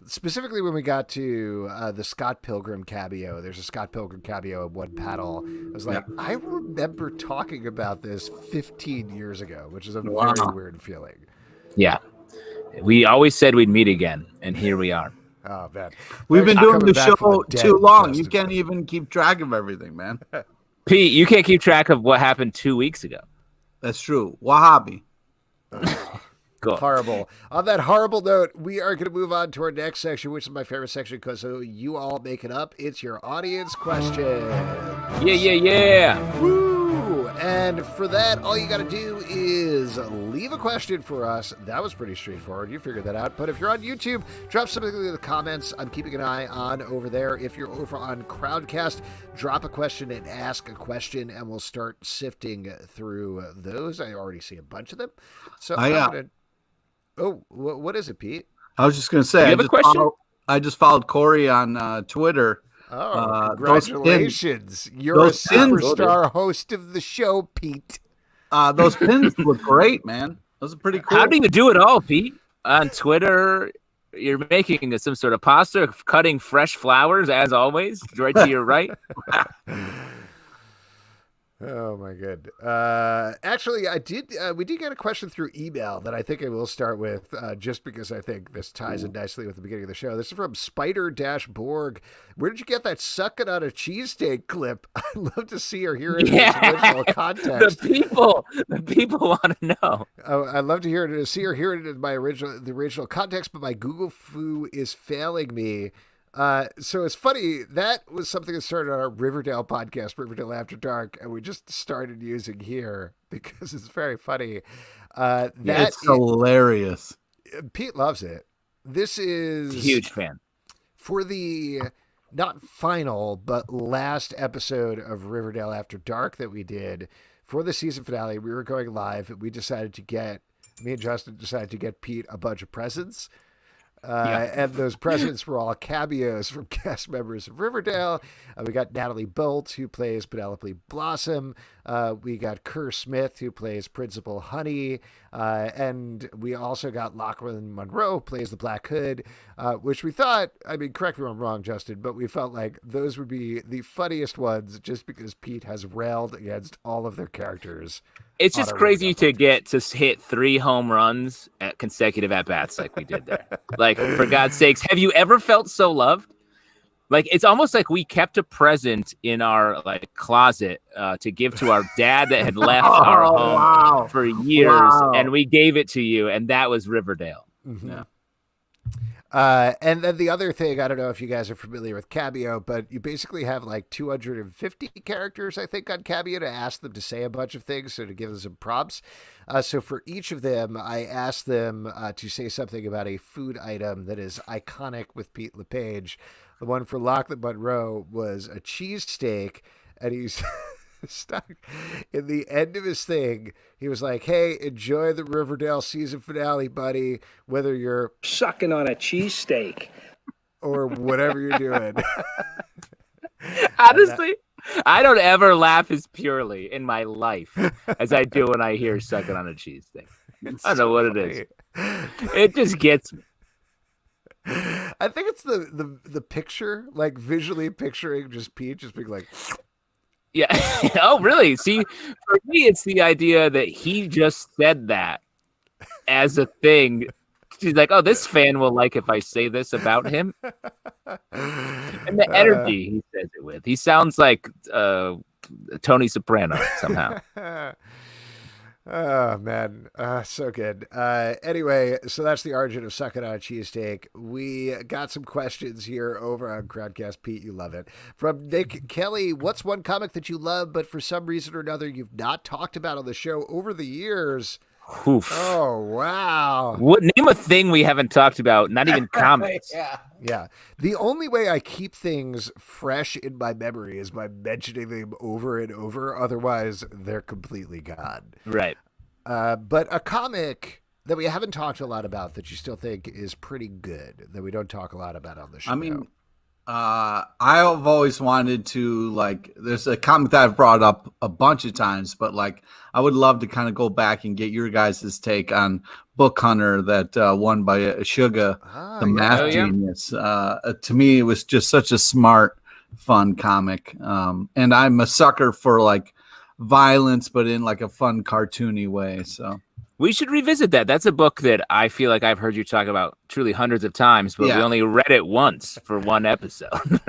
Speaker 1: Specifically when we got to the Scott Pilgrim cameo. There's a Scott Pilgrim cameo in one panel. I was like, I remember talking about this 15 years ago, which is a very weird feeling.
Speaker 2: Yeah. We always said we'd meet again, and here we are.
Speaker 1: Oh, man.
Speaker 3: We've been doing the show too long.
Speaker 1: Justin.
Speaker 3: You can't even keep track of everything, man.
Speaker 2: Pete, you can't keep track of what happened 2 weeks ago.
Speaker 3: That's true. Wahhabi.
Speaker 2: Cool.
Speaker 1: Horrible. On that horrible note, we are going to move on to our next section, which is my favorite section because you all make it up. It's your audience question.
Speaker 2: Yeah.
Speaker 1: Woo! And for that, all you got to do is leave a question for us. That was pretty straightforward. You figured that out. But if you're on YouTube, drop something in the comments. I'm keeping an eye on over there. If you're over on Crowdcast, drop a question and ask a question, and we'll start sifting through those. I already see a bunch of them. So what is it, Pete?
Speaker 3: I was just going to say,
Speaker 2: you have a question?
Speaker 3: I just followed Corey on Twitter.
Speaker 1: Oh, congratulations. You're a superstar host of the show, Pete.
Speaker 3: Those pins look great, man. Those are pretty cool.
Speaker 2: How do you do it all, Pete? On Twitter, you're making some sort of pasta, cutting fresh flowers, as always, right to your right.
Speaker 1: Oh my god! Actually, we did get a question through email that I think I will start with, just because I think this ties in nicely with the beginning of the show. This is from Spider-Borg. Where did you get that sucking on a cheesesteak clip? I'd love to see or hear it in its original context.
Speaker 2: The people want to know.
Speaker 1: I'd love to see or hear it in the original context, but my Google foo is failing me. So it's funny, that was something that started on our Riverdale podcast, Riverdale After Dark, and we just started using here because it's very funny.
Speaker 3: It's hilarious.
Speaker 1: Pete loves it. This is
Speaker 2: huge fan.
Speaker 1: For the not final but last episode of Riverdale After Dark that we did for the season finale. We were going live, and me and Justin decided to get Pete a bunch of presents. And those presents were all cameos from cast members of Riverdale. We got Natalie Bolt, who plays Penelope Blossom. We got Kerr Smith, who plays Principal Honey. And we also got Lachlan Monroe, who plays the Black Hood, which we thought, correct me if I'm wrong, Justin, but we felt like those would be the funniest ones just because Pete has railed against all of their characters.
Speaker 2: It's just crazy to get to hit 3 home runs at consecutive at-bats like we did there. Like, for God's sakes, have you ever felt so loved? Like, it's almost like we kept a present in our closet to give to our dad that had left our home for years, and we gave it to you, and that was Riverdale.
Speaker 1: Mm-hmm. Yeah. And then the other thing, I don't know if you guys are familiar with Cameo, but you basically have 250 characters, I think, on Cameo to ask them to say a bunch of things, so to give them some prompts. So for each of them, I asked them to say something about a food item that is iconic with Pete LePage. The one for Lachlan Monroe was a cheesesteak, and he's stuck in the end of his thing. He was like, hey, enjoy the Riverdale season finale, buddy, whether you're
Speaker 6: sucking on a cheesesteak
Speaker 1: or whatever you're doing.
Speaker 2: Honestly, I don't ever laugh as purely in my life as I do when I hear sucking on a cheesesteak. I don't know what it is. It just gets me.
Speaker 1: I think it's the picture, visually picturing just Pete just being like,
Speaker 2: yeah. Oh, really? See, for me, it's the idea that he just said that as a thing. She's like, oh, this fan will like if I say this about him. And the energy he says it with. He sounds like Tony Soprano somehow.
Speaker 1: Oh, man. So good. Anyway, so that's the origin of sucking on a cheesesteak. We got some questions here over on Crowdcast. Pete, you love it. From Nick Kelly, what's one comic that you love, but for some reason or another you've not talked about on the show over the years?
Speaker 2: Oof.
Speaker 1: Oh, wow.
Speaker 2: Name a thing we haven't talked about, not even comics.
Speaker 1: Yeah. The only way I keep things fresh in my memory is by mentioning them over and over. Otherwise, they're completely gone.
Speaker 2: Right.
Speaker 1: But a comic that we haven't talked a lot about that you still think is pretty good, that we don't talk a lot about on the show.
Speaker 3: I've always wanted to, like, there's a comic that I've brought up a bunch of times, but like I would love to kind of go back and get your guys' take on Book Hunter, that won by Suga, the math genius. To me, it was just such a smart, fun comic. And I'm a sucker for like violence, but in like a fun, cartoony way. So
Speaker 2: we should revisit that. That's a book that I feel like I've heard you talk about truly hundreds of times, but we only read it once for one episode.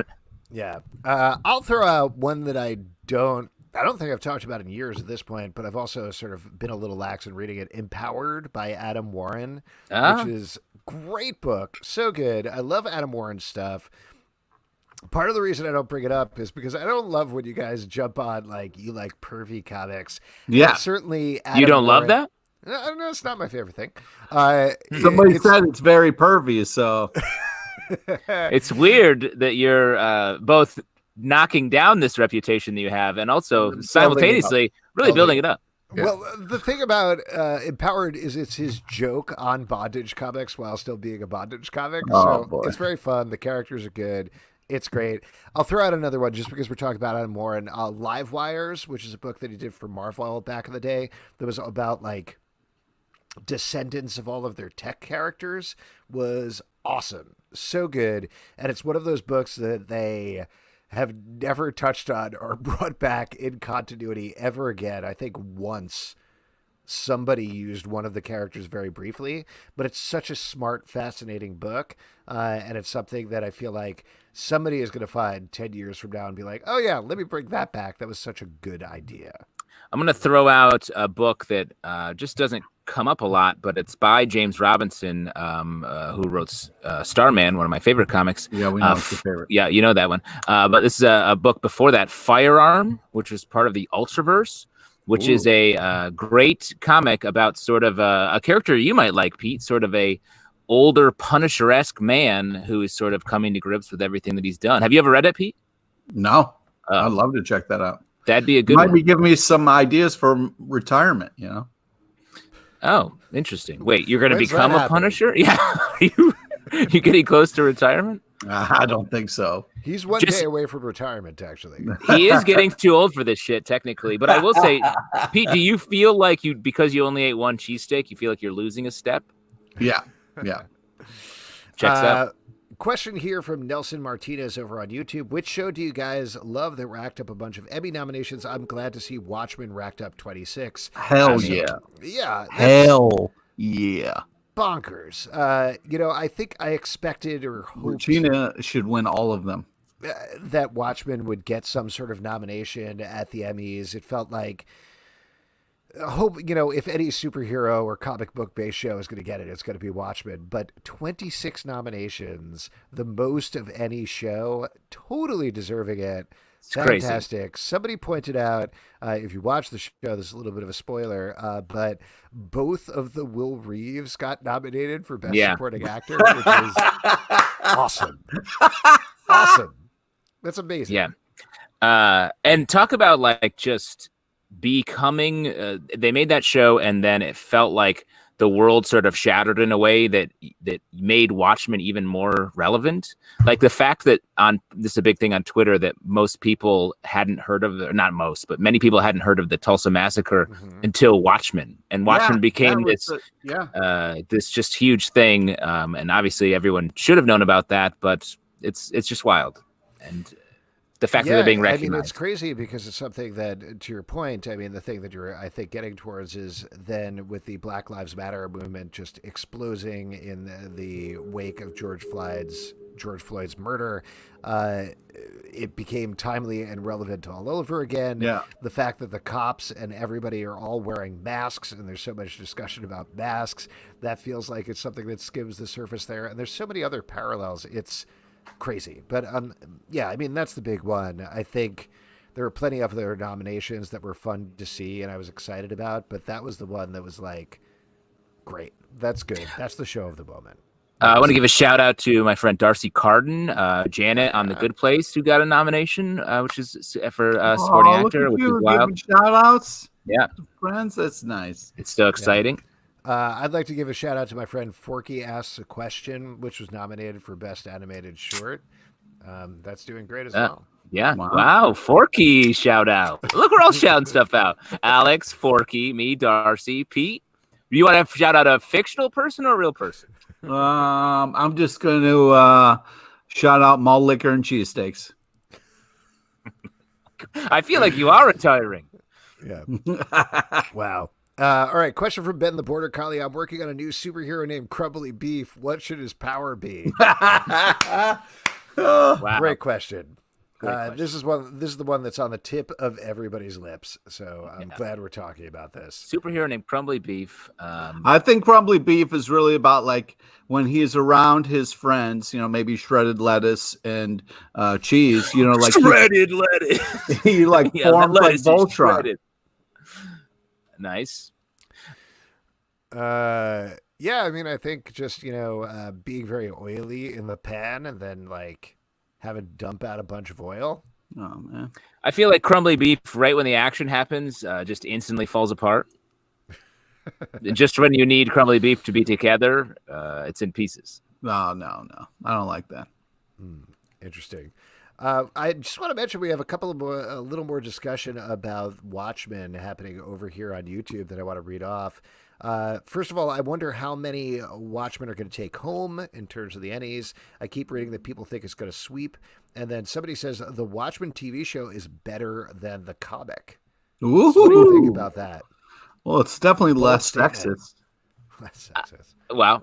Speaker 1: Yeah. I'll throw out one that I don't think I've talked about in years at this point, but I've also sort of been a little lax in reading it. Empowered by Adam Warren, which is great book. So good. I love Adam Warren's stuff. Part of the reason I don't bring it up is because I don't love when you guys jump on, like, you like pervy comics.
Speaker 3: Yeah.
Speaker 1: And certainly Adam
Speaker 2: You don't
Speaker 1: Warren,
Speaker 2: love that?
Speaker 1: No, it's not my favorite thing.
Speaker 3: Somebody said it's very pervy, so
Speaker 2: it's weird that you're both knocking down this reputation that you have and also simultaneously really building it up.
Speaker 1: Yeah. Well, the thing about Empowered is it's his joke on bondage comics while still being a bondage comic. So it's very fun. The characters are good. It's great. I'll throw out another one just because we're talking about Adam Warren. Live Wires, which is a book that he did for Marvel back in the day that was about like descendants of all of their tech characters, was awesome. So good. And it's one of those books that they have never touched on or brought back in continuity ever again. I think once somebody used one of the characters very briefly, but it's such a smart, fascinating book. And it's something that I feel like somebody is going to find 10 years from now and be like, oh yeah, let me bring that back. That was such a good idea.
Speaker 2: I'm going to throw out a book that just doesn't come up a lot, but it's by James Robinson, who wrote Starman, one of my favorite comics.
Speaker 3: Yeah, we know it's your favorite.
Speaker 2: Yeah, you know that one. But this is a book before that, Firearm, which was part of the Ultraverse, which is a great comic about sort of a character you might like, Pete, sort of a older Punisher-esque man who is sort of coming to grips with everything that he's done. Have you ever read it, Pete?
Speaker 3: No. I'd love to check that out.
Speaker 2: That'd be a good
Speaker 3: one.
Speaker 2: Might
Speaker 3: be giving me some ideas for retirement, you know?
Speaker 2: Oh, interesting. Wait, you're going to become a Punisher? Yeah. you getting close to retirement?
Speaker 3: I don't think so.
Speaker 1: He's one day away from retirement, actually.
Speaker 2: He is getting too old for this shit, technically. But I will say, Pete, do you feel like because you only ate one cheesesteak, you feel like you're losing a step?
Speaker 3: Yeah.
Speaker 2: Checks out.
Speaker 1: Question here from Nelson Martinez over on YouTube. Which show do you guys love that racked up a bunch of Emmy nominations? I'm glad to see Watchmen racked up 26.
Speaker 3: Hell yeah.
Speaker 1: Yeah.
Speaker 3: Hell yeah.
Speaker 1: Bonkers. I think I expected or hoped
Speaker 3: Regina should win all of them.
Speaker 1: That Watchmen would get some sort of nomination at the Emmys. It felt like, if any superhero or comic book based show is going to get it, it's going to be Watchmen. But 26 nominations, the most of any show, totally deserving it.
Speaker 2: It's
Speaker 1: fantastic.
Speaker 2: Crazy.
Speaker 1: Somebody pointed out, if you watch the show, this is a little bit of a spoiler, but both of the Will Reeves got nominated for Best Supporting Actor, which is awesome. Awesome. That's amazing.
Speaker 2: Yeah. And talk about like just becoming they made that show and then it felt like the world sort of shattered in a way that made Watchmen even more relevant. Like the fact that this is a big thing on Twitter, that most people hadn't heard of, or not most, but many people hadn't heard of the Tulsa Massacre until Watchmen, and Watchmen became this just huge thing. And obviously everyone should have known about that, but it's just wild. And the fact that they're being recognized.
Speaker 1: I mean, it's crazy because it's something that, to your point, I mean, the thing that you're, I think, getting towards is then with the Black Lives Matter movement just exploding in the wake of George Floyd's murder, it became timely and relevant all over again.
Speaker 3: Yeah.
Speaker 1: The fact that the cops and everybody are all wearing masks and there's so much discussion about masks, that feels like it's something that skims the surface there. And there's so many other parallels. It's crazy. But I mean, that's the big one. I think there were plenty of other nominations that were fun to see and I was excited about, but that was the one that was like, great. That's good. That's the show of the moment.
Speaker 2: I want to give a shout out to my friend Darcy Carden, Janet on The Good Place, who got a nomination, which is for supporting actor, which is wild.
Speaker 3: Shout outs.
Speaker 2: Yeah.
Speaker 3: Friends, that's nice.
Speaker 2: It's so exciting.
Speaker 1: I'd like to give a shout out to my friend Forky Asks a Question, which was nominated for Best Animated Short. That's doing great as well.
Speaker 2: Yeah. Wow. Forky shout out. Look, we're all shouting stuff out. Alex, Forky, me, Darcy, Pete. You want to shout out a fictional person or a real person?
Speaker 3: I'm just going to shout out malt liquor and cheesesteaks.
Speaker 2: I feel like you are retiring.
Speaker 1: Yeah. Wow. All right. Question from Ben the Border Collie. I'm working on a new superhero named Crumbly Beef. What should his power be?
Speaker 2: Wow.
Speaker 1: Great question.
Speaker 2: Great
Speaker 1: This is the one that's on the tip of everybody's lips. So I'm glad we're talking about this.
Speaker 2: Superhero named Crumbly Beef.
Speaker 3: I think Crumbly Beef is really about like when he's around his friends, maybe shredded lettuce and cheese, like
Speaker 2: shredded lettuce.
Speaker 3: He like forms like Voltron.
Speaker 2: Nice.
Speaker 1: Yeah, I mean, I think just, being very oily in the pan and then like have it dump out a bunch of oil.
Speaker 3: Oh, man.
Speaker 2: I feel like Crumbly Beef, right when the action happens, just instantly falls apart. Just when you need Crumbly Beef to be together, it's in pieces.
Speaker 3: No. I don't like that.
Speaker 1: Interesting. I just want to mention we have a little more discussion about Watchmen happening over here on YouTube that I want to read off. First of all, I wonder how many Watchmen are going to take home in terms of the Ennies. I keep reading that people think it's going to sweep. And then somebody says the Watchmen TV show is better than the comic.
Speaker 3: Ooh.
Speaker 1: So what do you think about that?
Speaker 3: Well, it's definitely less sexist.
Speaker 1: Less sexist.
Speaker 2: Wow.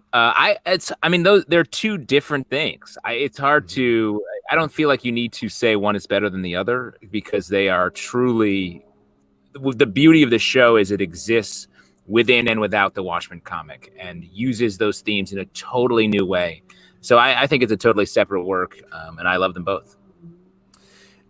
Speaker 2: They're two different things. It's hard to, I don't feel like you need to say one is better than the other because they are truly, the beauty of the show is it exists within and without the Watchmen comic and uses those themes in a totally new way. So I think it's a totally separate work, and I love them both.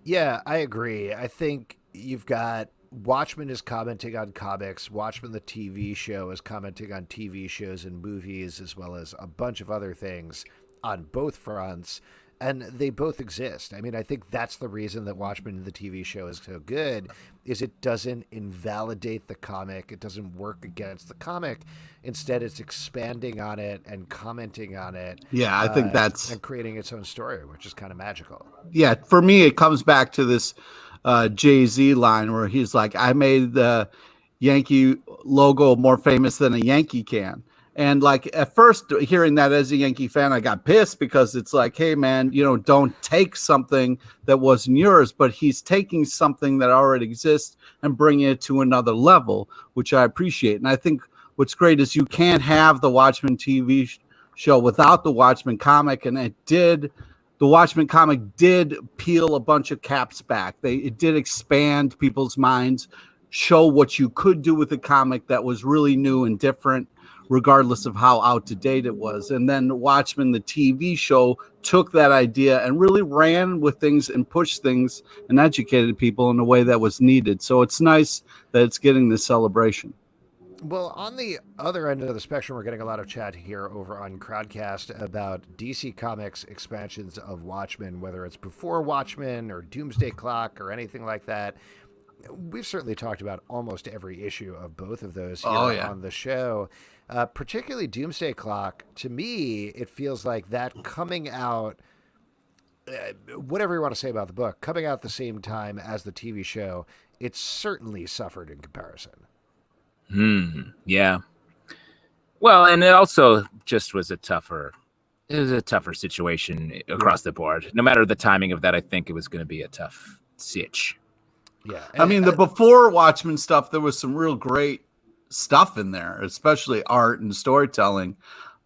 Speaker 1: Yeah, I agree. I think you've got Watchmen is commenting on comics. Watchmen, the TV show, is commenting on TV shows and movies, as well as a bunch of other things on both fronts. And they both exist. I mean, I think that's the reason that Watchmen, the TV show, is so good, is it doesn't invalidate the comic. It doesn't work against the comic. Instead, it's expanding on it and commenting on it.
Speaker 3: Yeah, I think that's...
Speaker 1: And creating its own story, which is kind of magical.
Speaker 3: Yeah, for me, it comes back to this Jay-Z line where he's like, I made the Yankee logo more famous than a Yankee can. And like at first hearing that as a Yankee fan, I got pissed because it's like, hey man, don't take something that wasn't yours, but he's taking something that already exists and bringing it to another level, which I appreciate. And I think what's great is you can't have the Watchmen TV show without the Watchmen comic. And the Watchmen comic did peel a bunch of caps back. It did expand people's minds, show what you could do with the comic that was really new and different, regardless of how out to date it was. And then Watchmen, the TV show, took that idea and really ran with things and pushed things and educated people in a way that was needed. So it's nice that it's getting this celebration.
Speaker 1: Well, on the other end of the spectrum, we're getting a lot of chat here over on Crowdcast about DC Comics expansions of Watchmen, whether it's before Watchmen or Doomsday Clock or anything like that. We've certainly talked about almost every issue of both of those here on the show. Particularly Doomsday Clock, to me, it feels like that coming out, whatever you want to say about the book, coming out at the same time as the TV show, it certainly suffered in comparison.
Speaker 2: Yeah. Well, and it also just was a tougher situation across the board. No matter the timing of that, I think it was going to be a tough sitch.
Speaker 1: Yeah.
Speaker 3: I mean, the before Watchmen stuff, there was some real great stuff in there, especially art and storytelling,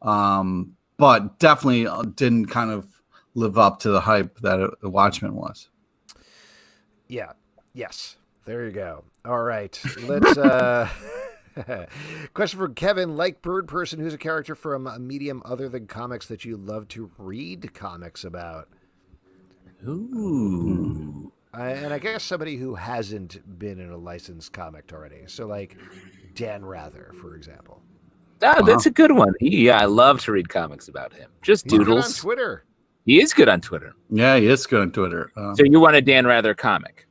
Speaker 3: but definitely didn't kind of live up to the hype that the Watchmen was.
Speaker 1: Yeah. Yes. There you go. All right. Let's question for Kevin. Like Bird Person, who's a character from a medium other than comics that you love to read comics about?
Speaker 2: Ooh.
Speaker 1: And I guess somebody who hasn't been in a licensed comic already. So like Dan Rather, for example.
Speaker 2: Oh, that's a good one. I love to read comics about him. Just
Speaker 1: He's
Speaker 2: doodles.
Speaker 1: good on Twitter.
Speaker 2: He is good on Twitter.
Speaker 3: Yeah, he is good on Twitter.
Speaker 2: So you want a Dan Rather comic?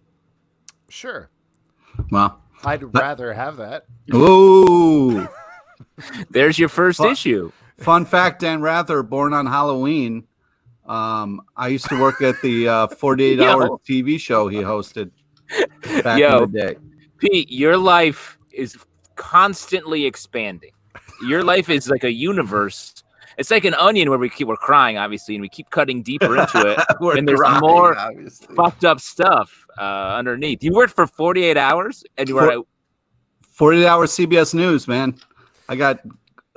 Speaker 1: Sure.
Speaker 3: Well,
Speaker 1: I'd rather have that.
Speaker 3: Ooh.
Speaker 2: There's your first issue.
Speaker 3: Fun fact, Dan Rather, born on Halloween, I used to work at the 48 Hour TV show he hosted back in the day.
Speaker 2: Pete, your life is constantly expanding. Your life is like a universe. It's like an onion where we're crying, obviously, and we keep cutting deeper into it. And there's more fucked up stuff underneath. You worked for 48 hours, and you were
Speaker 3: 48 Hour CBS News, man. I got.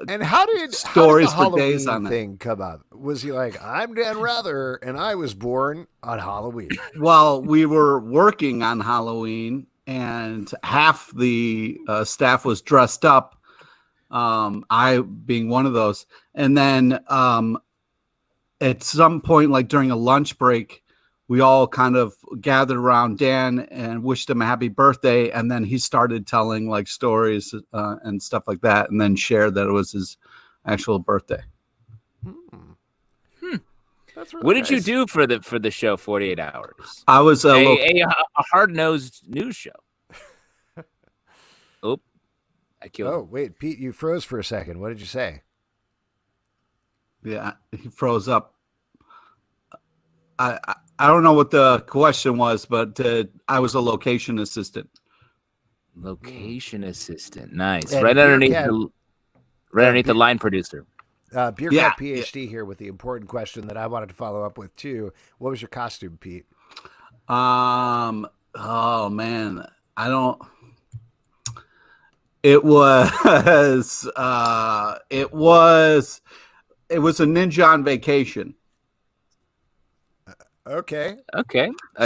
Speaker 1: And how did
Speaker 3: stories
Speaker 1: the
Speaker 3: for
Speaker 1: Halloween
Speaker 3: days on
Speaker 1: thing come up? Was he like, I'm Dan Rather, and I was born on Halloween?
Speaker 3: Well, we were working on Halloween, and half the staff was dressed up. I being one of those. And then at some point, like during a lunch break, we all kind of gathered around Dan and wished him a happy birthday. And then he started telling like stories and stuff like that, and then shared that it was his actual birthday.
Speaker 1: That's really
Speaker 2: what did
Speaker 1: nice.
Speaker 2: you do for the show 48 Hours?
Speaker 3: I was
Speaker 2: a hard-nosed news show. I killed him.
Speaker 1: Oh, wait, Pete, you froze for a second. What did you say?
Speaker 3: Yeah, he froze up. I don't know what the question was, but I was a location assistant.
Speaker 2: Location assistant, nice.
Speaker 1: And
Speaker 2: Right underneath
Speaker 1: Cat-
Speaker 2: the line producer.
Speaker 1: Beer Cat PhD here with the important question that I wanted to follow up with too. What was your costume, Pete?
Speaker 3: Oh man, I don't. It was it was a ninja on vacation.
Speaker 1: Okay.
Speaker 2: A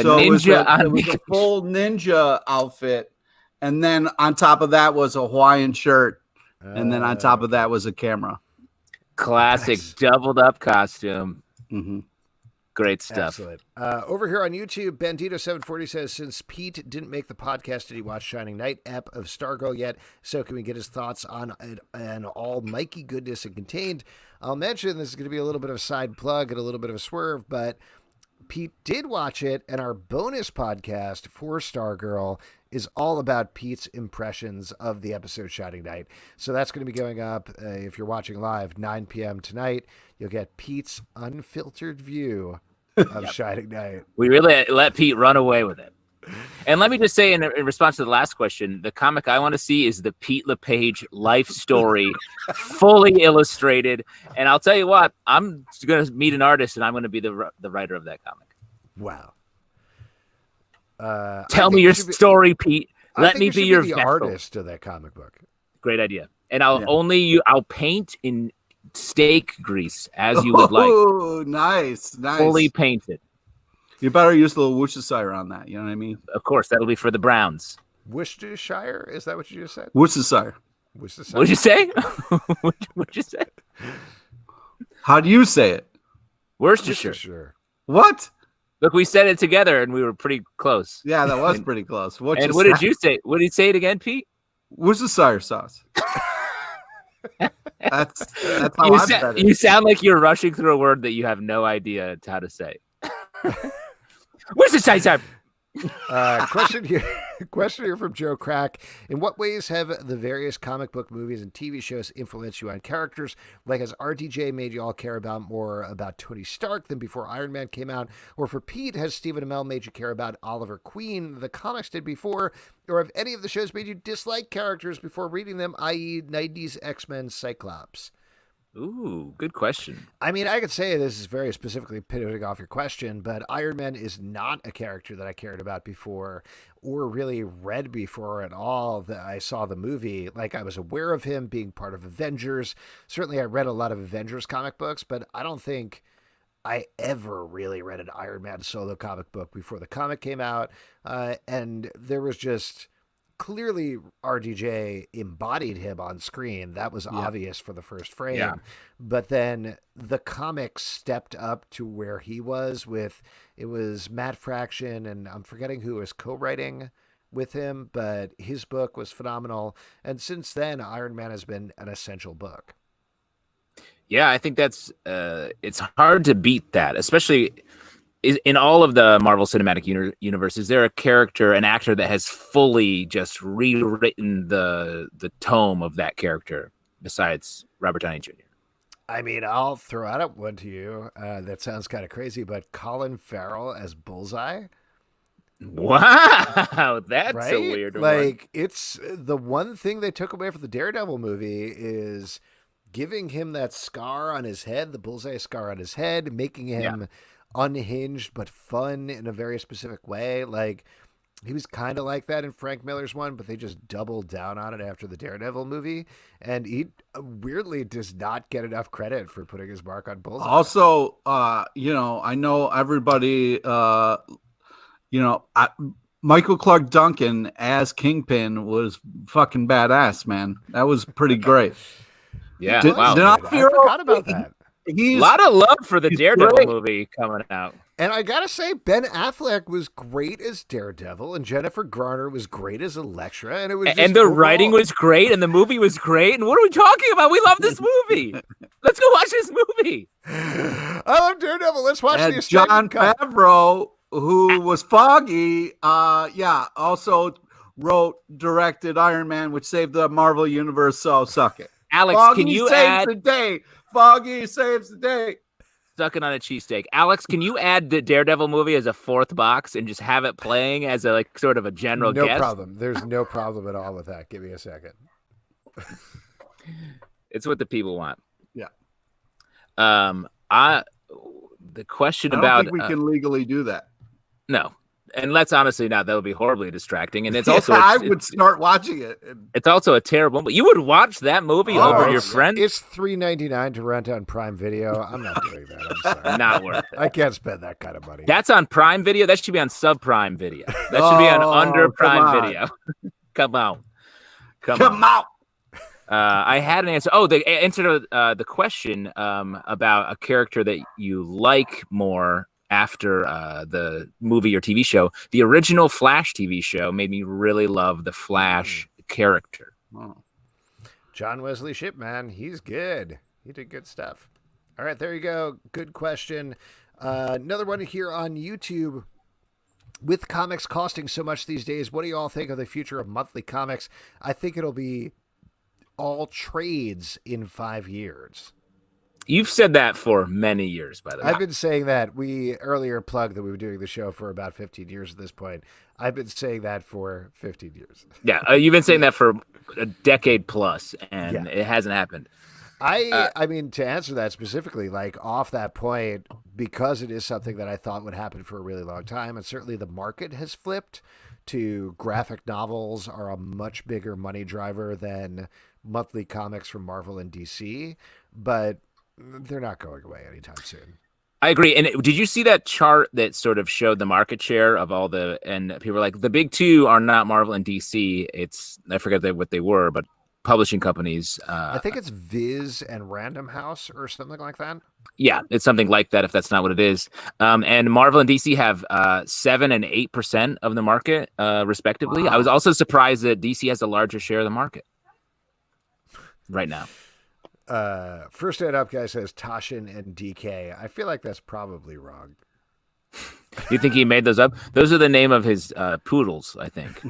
Speaker 3: So
Speaker 2: ninja
Speaker 3: it was a full ninja outfit, and then on top of that was a Hawaiian shirt, and then on top of that was a camera.
Speaker 2: Classic doubled up costume.
Speaker 3: Mm-hmm.
Speaker 2: Great stuff.
Speaker 1: Excellent. Over here on YouTube, Bandito740 says, since Pete didn't make the podcast, did he watch Shining Knight ep of Stargirl yet? So can we get his thoughts on it and all Mikey goodness it contained? I'll mention this is going to be a little bit of a side plug and a little bit of a swerve, but Pete did watch it, and our bonus podcast for Stargirl is all about Pete's impressions of the episode Shining Knight. So that's going to be going up, if you're watching live, 9 p.m. tonight. You'll get Pete's unfiltered view of Shining Knight.
Speaker 2: We really let Pete run away with it. And let me just say, in response to the last question, the comic I want to see is the Pete LePage life story, fully illustrated. And I'll tell you what, I'm going to meet an artist, and I'm going to be the writer of that comic.
Speaker 1: Wow.
Speaker 2: Tell me your story, Pete. Let me be your
Speaker 1: artist of that comic book.
Speaker 2: Great idea. And I'll paint in steak grease as you would like.
Speaker 3: Oh, nice.
Speaker 2: Fully painted.
Speaker 3: You better use a little Worcestershire on that. You know what I mean?
Speaker 2: Of course, that'll be for the Browns.
Speaker 1: Worcestershire? Is that what you just said?
Speaker 3: Worcestershire.
Speaker 2: What'd you say? What'd you say?
Speaker 3: How do you say it?
Speaker 2: Worcestershire.
Speaker 3: What?
Speaker 2: Look, we said it together, and we were pretty close.
Speaker 3: Yeah, that was pretty close.
Speaker 2: What did you say? What did you say it again, Pete?
Speaker 3: Worcestershire sauce. That's how
Speaker 2: you sound like you're rushing through a word that you have no idea how to say. Where's the size?
Speaker 1: Question here from Joe Crack. In what ways have the various comic book movies and TV shows influenced you on characters? Like, has RDJ made you all care more about Tony Stark than before Iron Man came out? Or for Pete, has Stephen Amell made you care about Oliver Queen, the comics did before? Or have any of the shows made you dislike characters before reading them, i.e. 90s X-Men Cyclops?
Speaker 2: Ooh, good question.
Speaker 1: I mean, I could say this is very specifically pivoting off your question, but Iron Man is not a character that I cared about before or really read before at all that I saw the movie. Like, I was aware of him being part of Avengers. Certainly, I read a lot of Avengers comic books, but I don't think I ever really read an Iron Man solo comic book before the comic came out. And there was just... clearly RDJ embodied him on screen. That was obvious for the first frame. Yeah. But then the comics stepped up to where he was it was Matt Fraction, and I'm forgetting who was co-writing with him, but his book was phenomenal. And since then, Iron Man has been an essential book.
Speaker 2: Yeah, I think that's it's hard to beat that, especially in all of the Marvel Cinematic Universe. Is there a character, an actor that has fully just rewritten the tome of that character besides Robert Downey Jr.?
Speaker 1: I mean, I'll throw out one to you. That sounds kind of crazy, but Colin Farrell as Bullseye,
Speaker 2: Wow, that's a
Speaker 1: right?
Speaker 2: weird one.
Speaker 1: Like, it's the one thing they took away from the Daredevil movie is giving him that scar on his head, the Bullseye scar on his head, making him unhinged but fun in a very specific way. Like, he was kind of like that in Frank Miller's one, but they just doubled down on it after the Daredevil movie. And he weirdly does not get enough credit for putting his mark on Bullseye.
Speaker 3: Also, I know everybody, Michael Clark Duncan as Kingpin was fucking badass, man. That was pretty great.
Speaker 2: Yeah,
Speaker 3: Did
Speaker 2: wow.
Speaker 3: not
Speaker 1: I
Speaker 3: feel
Speaker 1: forgot about that.
Speaker 2: A lot of love for the Daredevil
Speaker 3: great.
Speaker 2: movie coming out.
Speaker 1: And I gotta say, Ben Affleck was great as Daredevil, and Jennifer Garner was great as Elektra, and it was
Speaker 2: And the writing was great, and the movie was great. And what are we talking about? We love this movie. Let's go watch this movie.
Speaker 1: I love Daredevil. Let's watch
Speaker 3: And
Speaker 1: the
Speaker 3: John
Speaker 1: cut.
Speaker 3: Favreau, who was Foggy, also wrote, directed Iron Man, which saved the Marvel Universe, so suck it.
Speaker 2: Alex,
Speaker 3: Foggy
Speaker 2: can you
Speaker 3: saves
Speaker 2: add
Speaker 3: the day? Foggy saves the day.
Speaker 2: sucking on a cheesesteak? Alex, can you add the Daredevil movie as a fourth box and just have it playing as a sort of a general
Speaker 1: No
Speaker 2: guest?
Speaker 1: problem. There's no problem at all with that. Give me a second.
Speaker 2: It's what the people want.
Speaker 3: Yeah.
Speaker 2: The question
Speaker 3: I don't
Speaker 2: about
Speaker 3: think we can legally do that.
Speaker 2: no. And let's honestly not. That would be horribly distracting. And it's
Speaker 3: Yeah,
Speaker 2: also
Speaker 3: I would start watching it.
Speaker 2: it's also a terrible. But you would watch that movie over your friend?
Speaker 1: It's $3.99 to rent on Prime Video. I'm not doing that. I'm sorry.
Speaker 2: Not worth it.
Speaker 1: I can't spend that kind of money.
Speaker 2: That's on Prime Video. That should be on Subprime Video. That should be on under
Speaker 3: come
Speaker 2: Prime
Speaker 3: on.
Speaker 2: Video. Come on.
Speaker 3: Come out.
Speaker 2: I had an answer. Oh, the answer to the question about a character that you like more after the movie or TV show. The original Flash TV show made me really love the Flash character.
Speaker 3: Oh.
Speaker 1: John Wesley Shipp, man, he's good. He did good stuff. All right, there you go. Good question. Another one here on YouTube. With comics costing so much these days, what do you all think of the future of monthly comics? I think it'll be all trades in 5 years.
Speaker 2: You've said that for many years, by the way.
Speaker 1: I've been saying that. We earlier plugged that we were doing the show for about 15 years at this point. I've been saying that for 15 years.
Speaker 2: Yeah, you've been saying that for a decade plus, and it hasn't happened.
Speaker 1: I mean, to answer that specifically, like off that point, because it is something that I thought would happen for a really long time, and certainly the market has flipped to graphic novels are a much bigger money driver than monthly comics from Marvel and DC, but they're not going away anytime soon.
Speaker 2: I agree. And did you see that chart that sort of showed the market share of all and people were like, the big two are not Marvel and DC. I forget what they were, but publishing companies.
Speaker 1: I think it's Viz and Random House or something like that.
Speaker 2: Yeah, it's something like that if that's not what it is. And Marvel and DC have 7 and 8% of the market, respectively. Wow. I was also surprised that DC has a larger share of the market right now.
Speaker 1: First Ed Up guy says Toshin and DK. I feel like that's probably wrong.
Speaker 2: You think he made those up? Those are the name of his poodles, I think.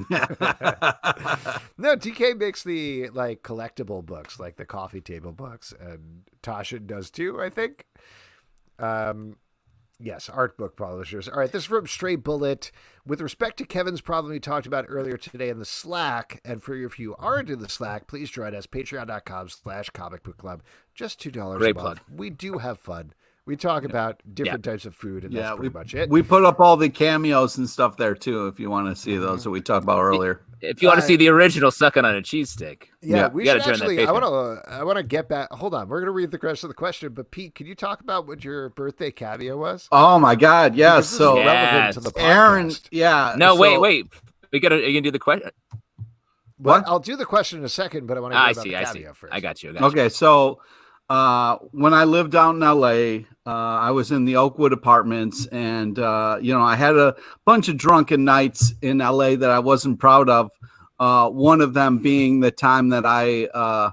Speaker 1: No, DK makes the collectible books, like the coffee table books, and Toshin does too, I think. Yes, art book publishers. All right, this is from Stray Bullet. With respect to Kevin's problem we talked about earlier today in the Slack, and for if you aren't in the Slack, please join us, patreon.com/Comic Book Club. Just $2
Speaker 2: Great
Speaker 1: a month.
Speaker 2: plug.
Speaker 1: We do have fun. We talk about different types of food, and that's pretty much it.
Speaker 3: We put up all the cameos and stuff there, too, if you want to see those that we talked about earlier.
Speaker 2: If you want to see the original sucking on a cheesesteak.
Speaker 1: Yeah, we should actually, I want to get back. Hold on. We're going to read the rest of the question. But, Pete, can you talk about what your birthday cameo was?
Speaker 3: Oh, my God. Yeah.
Speaker 1: Because this is relevant to the podcast.
Speaker 3: Aaron, yeah.
Speaker 2: No, wait. Are you going to do the question?
Speaker 3: What?
Speaker 1: I'll do the question in a second, but I want to hear about the cameo first.
Speaker 2: I got you.
Speaker 3: Okay, so when I lived out in LA, I was in the Oakwood apartments, and I had a bunch of drunken nights in LA that I wasn't proud of. One of them being the time that I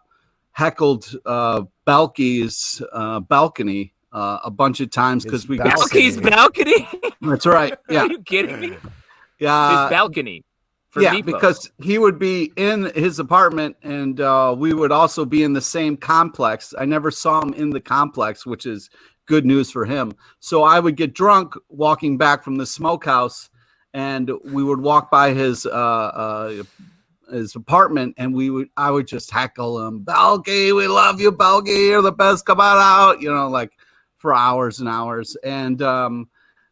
Speaker 3: heckled Balky's balcony a bunch of times because we got
Speaker 2: Balky's balcony.
Speaker 3: That's right. Yeah.
Speaker 2: Are you kidding me?
Speaker 3: Yeah.
Speaker 2: His balcony. for
Speaker 3: yeah,
Speaker 2: Meepo.
Speaker 3: because he would be in his apartment, and we would also be in the same complex. I never saw him in the complex, which is good news for him. So I would get drunk walking back from the smokehouse, and we would walk by his apartment, and I would just heckle him, Balky, we love you, Balky, you're the best, come on out, like for hours and hours. And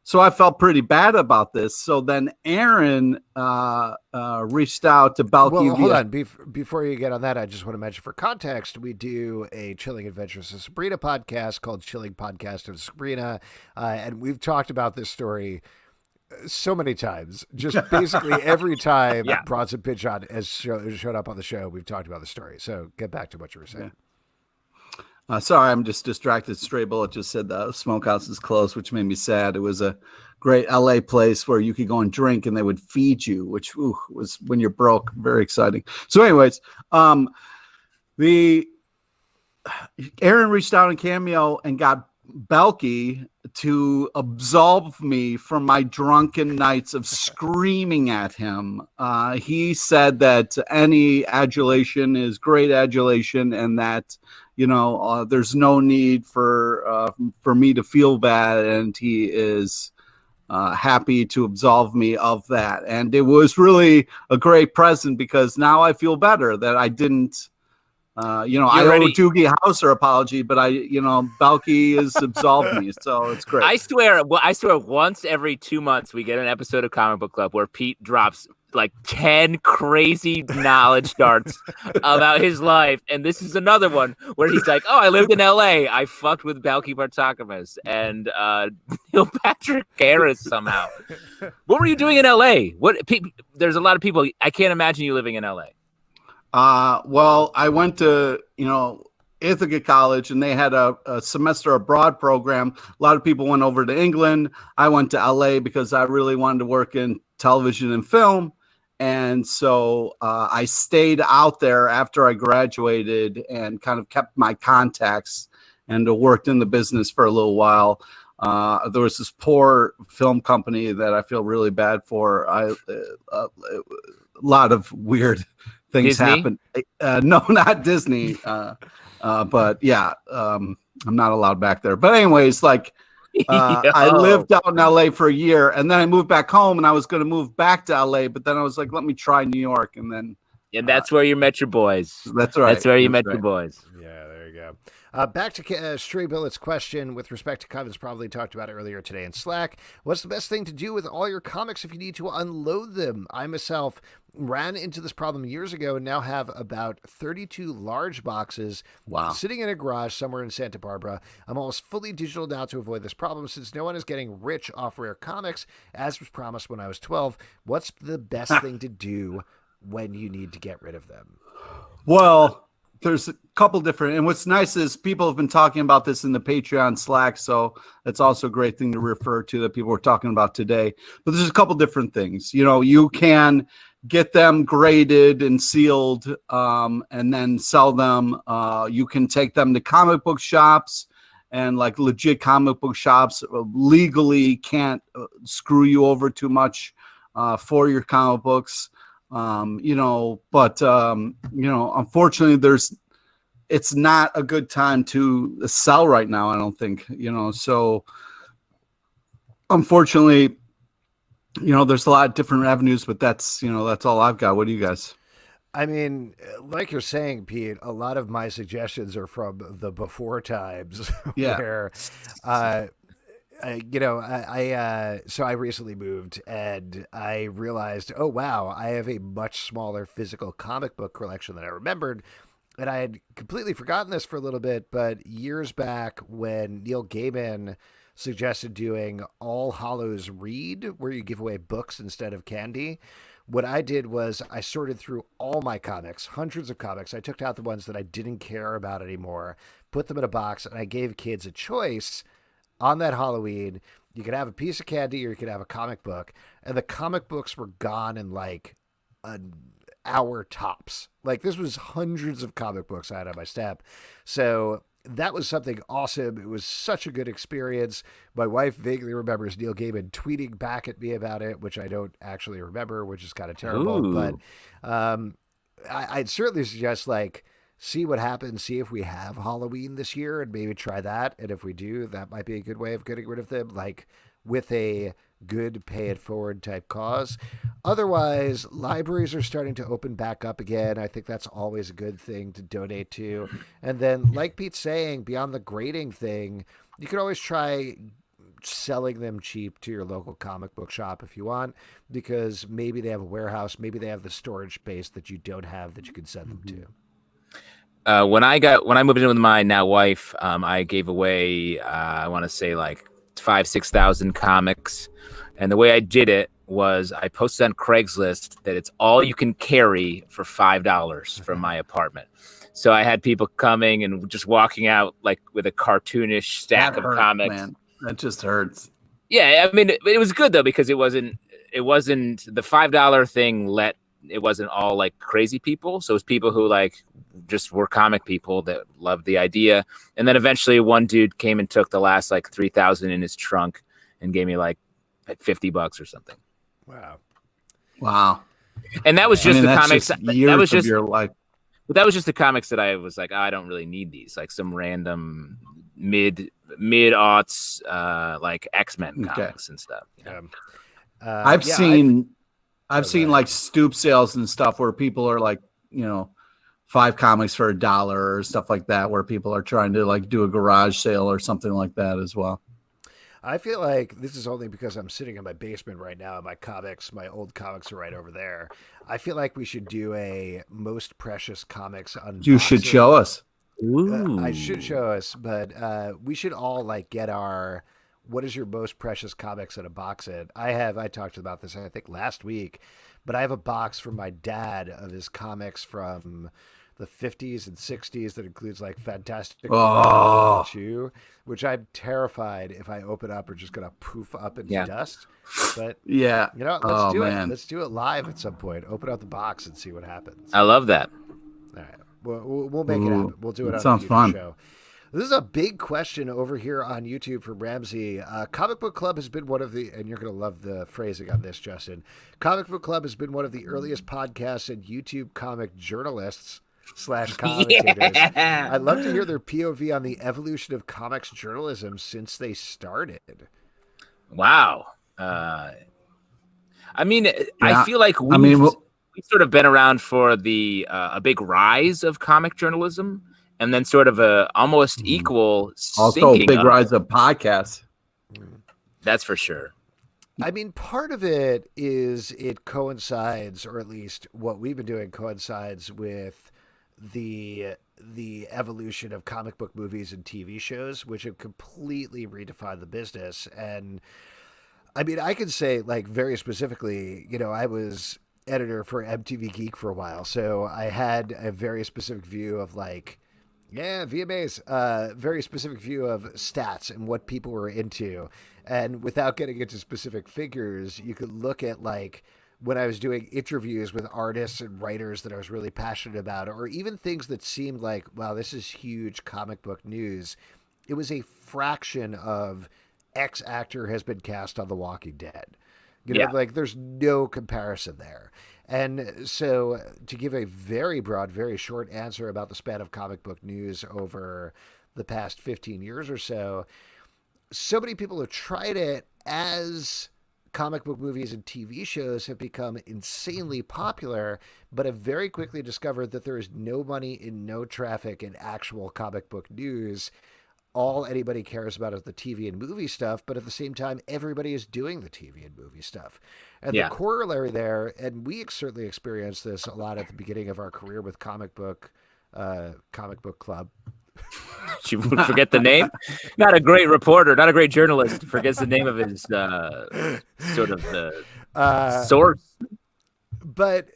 Speaker 3: so I felt pretty bad about this. So then Aaron reached out to Balky.
Speaker 1: Well, hold on. Before you get on that, I just want to mention for context, we do a Chilling Adventures of Sabrina podcast called Chilling Podcast of Sabrina. And we've talked about this story so many times. Just basically every time Bronson Pinchot has showed up on the show, we've talked about the story. So get back to what you were saying.
Speaker 3: Sorry, I'm just distracted. Stray Bullet just said the smokehouse is closed, which made me sad. It was a great LA place where you could go and drink and they would feed you, which was when you're broke, very exciting. So anyways, Aaron reached out on Cameo and got Belky to absolve me from my drunken nights of screaming at him. He said that any adulation is great adulation, and that there's no need for me to feel bad, and he is happy to absolve me of that. And it was really a great present, because now I feel better that I didn't. I owe Doogie Howser apology, but Balky has absolved me, so it's great.
Speaker 2: I swear once every 2 months we get an episode of Comic Book Club where Pete drops like 10 crazy knowledge darts about his life, and this is another one where he's like, "Oh, I lived in LA. I fucked with Balky Bartakamas and Neil Patrick Harris somehow." What were you doing in LA? There's a lot of people. I can't imagine you living in LA.
Speaker 3: Well, I went to, Ithaca College, and they had a semester abroad program. A lot of people went over to England. I went to LA because I really wanted to work in television and film. And so I stayed out there after I graduated and kind of kept my contacts and worked in the business for a little while. There was this poor film company that I feel really bad for. A lot of weird things happen. No, not Disney. But yeah, I'm not allowed back there. But anyways, I lived out in LA for a year, and then I moved back home, and I was going to move back to LA, but then I was like, let me try New York. And then,
Speaker 2: that's where you met your boys.
Speaker 3: That's right.
Speaker 2: That's where you met your boys.
Speaker 1: Yeah, there you go. Back to Stray Bullet's question with respect to comments probably talked about earlier today in Slack. What's the best thing to do with all your comics if you need to unload them? I myself ran into this problem years ago and now have about 32 large boxes sitting in a garage somewhere in Santa Barbara. I'm almost fully digital now to avoid this problem since no one is getting rich off rare comics, as was promised when I was 12. What's the best thing to do when you need to get rid of them?
Speaker 3: Well, there's a couple different, and what's nice is people have been talking about this in the Patreon Slack, so that's also a great thing to refer to that people were talking about today. But there's a couple different things. You can get them graded and sealed, and then sell them. You can take them to comic book shops, and legit comic book shops legally can't screw you over too much for your comic books. But unfortunately it's not a good time to sell right now, I don't think, so unfortunately, there's a lot of different avenues, but that's all I've got. What do you guys?
Speaker 1: I mean, like you're saying, Pete, a lot of my suggestions are from the before times where, so I recently moved and I realized, oh, wow, I have a much smaller physical comic book collection than I remembered. And I had completely forgotten this for a little bit, but years back when Neil Gaiman suggested doing All Hallows Read, where you give away books instead of candy, what I did was I sorted through all my comics, hundreds of comics. I took out the ones that I didn't care about anymore, put them in a box, and I gave kids a choice on that Halloween. You could have a piece of candy or you could have a comic book. And the comic books were gone in an hour tops. This was hundreds of comic books I had on my step. So that was something awesome. It was such a good experience. My wife vaguely remembers Neil Gaiman tweeting back at me about it, which I don't actually remember, which is kind of terrible.
Speaker 2: Ooh.
Speaker 1: But I'd certainly suggest like see what happens, see if we have Halloween this year, and maybe try that. And if we do, that might be a good way of getting rid of them, like with a good pay it forward type cause. Otherwise, libraries are starting to open back up again. I think that's always a good thing to donate to. And then, like Pete's saying, beyond the grading thing, you can always try selling them cheap to your local comic book shop if you want, because maybe they have a warehouse, maybe they have the storage space that you don't have that you can send them to.
Speaker 2: When I moved in with my now wife, I gave away I want to say like 5,000-6,000 comics, and the way I did it was I posted on Craigslist that it's all you can carry for $5 from my apartment. So I had people coming and just walking out like with a cartoonish stack of comics.
Speaker 3: Man. That just hurts.
Speaker 2: Yeah, I mean, it was good though because it wasn't the $5 thing. It wasn't all like crazy people. So it was people who like just were comic people that loved the idea. And then eventually one dude came and took the last like 3,000 in his trunk and gave me like $50 or something.
Speaker 3: Wow.
Speaker 2: And that was just the comics. That was just
Speaker 3: your life.
Speaker 2: But that was just the comics that I was like, I don't really need these. Like some random mid-aughts like X-Men comics and stuff. You know?
Speaker 3: I've seen like stoop sales and stuff where people are like, 5 comics for $1 or stuff like that, where people are trying to like do a garage sale or something like that as well.
Speaker 1: I feel like this is only because I'm sitting in my basement right now and my old comics are right over there. I feel like we should do a most precious comics unboxing.
Speaker 3: You should show us.
Speaker 1: I should show us, but we should all like get our what is your most precious comics and a box it. I talked about this I think last week, but I have a box from my dad of his comics from the 50s and 60s that includes like Fantastic Four 2, which I'm terrified if I open up are just gonna poof up into dust. But
Speaker 3: yeah,
Speaker 1: let's do it. Let's do it live at some point. Open up the box and see what happens.
Speaker 2: I love that.
Speaker 1: All right, we'll make it happen. We'll do it on
Speaker 3: sounds
Speaker 1: a
Speaker 3: fun.
Speaker 1: show. This is a big question over here on YouTube from Ramsey. Comic Book Club has been one of the, and you're going to love the phrasing on this, Justin. Comic Book Club has been one of the earliest podcasts and YouTube comic journalists / commentators.
Speaker 2: Yeah.
Speaker 1: I'd love to hear their POV on the evolution of comics journalism since they started.
Speaker 2: Wow. I feel like we've sort of been around for a big rise of comic journalism. And then sort of a almost equal
Speaker 3: also a big rise of podcasts.
Speaker 2: That's for sure.
Speaker 1: I mean, part of it is it coincides, or at least what we've been doing coincides with the evolution of comic book movies and TV shows, which have completely redefined the business. And I mean, I can say like very specifically, I was editor for MTV Geek for a while. So I had a very specific view of like, VMAs, very specific view of stats and what people were into. And without getting into specific figures, you could look at like when I was doing interviews with artists and writers that I was really passionate about, or even things that seemed like, wow, this is huge comic book news. It was a fraction of X actor has been cast on The Walking Dead. Like there's no comparison there. And so to give a very broad, very short answer about the span of comic book news over the past 15 years or so many people have tried it as comic book movies and TV shows have become insanely popular, but have very quickly discovered that there is no money in no traffic in actual comic book news. All anybody cares about is the TV and movie stuff, but at the same time, everybody is doing the TV and movie stuff. And the corollary there, and we certainly experienced this a lot at the beginning of our career with Comic Book Club.
Speaker 2: You would forget the name? Not a great reporter, not a great journalist forgets the name of his sort of source.
Speaker 1: But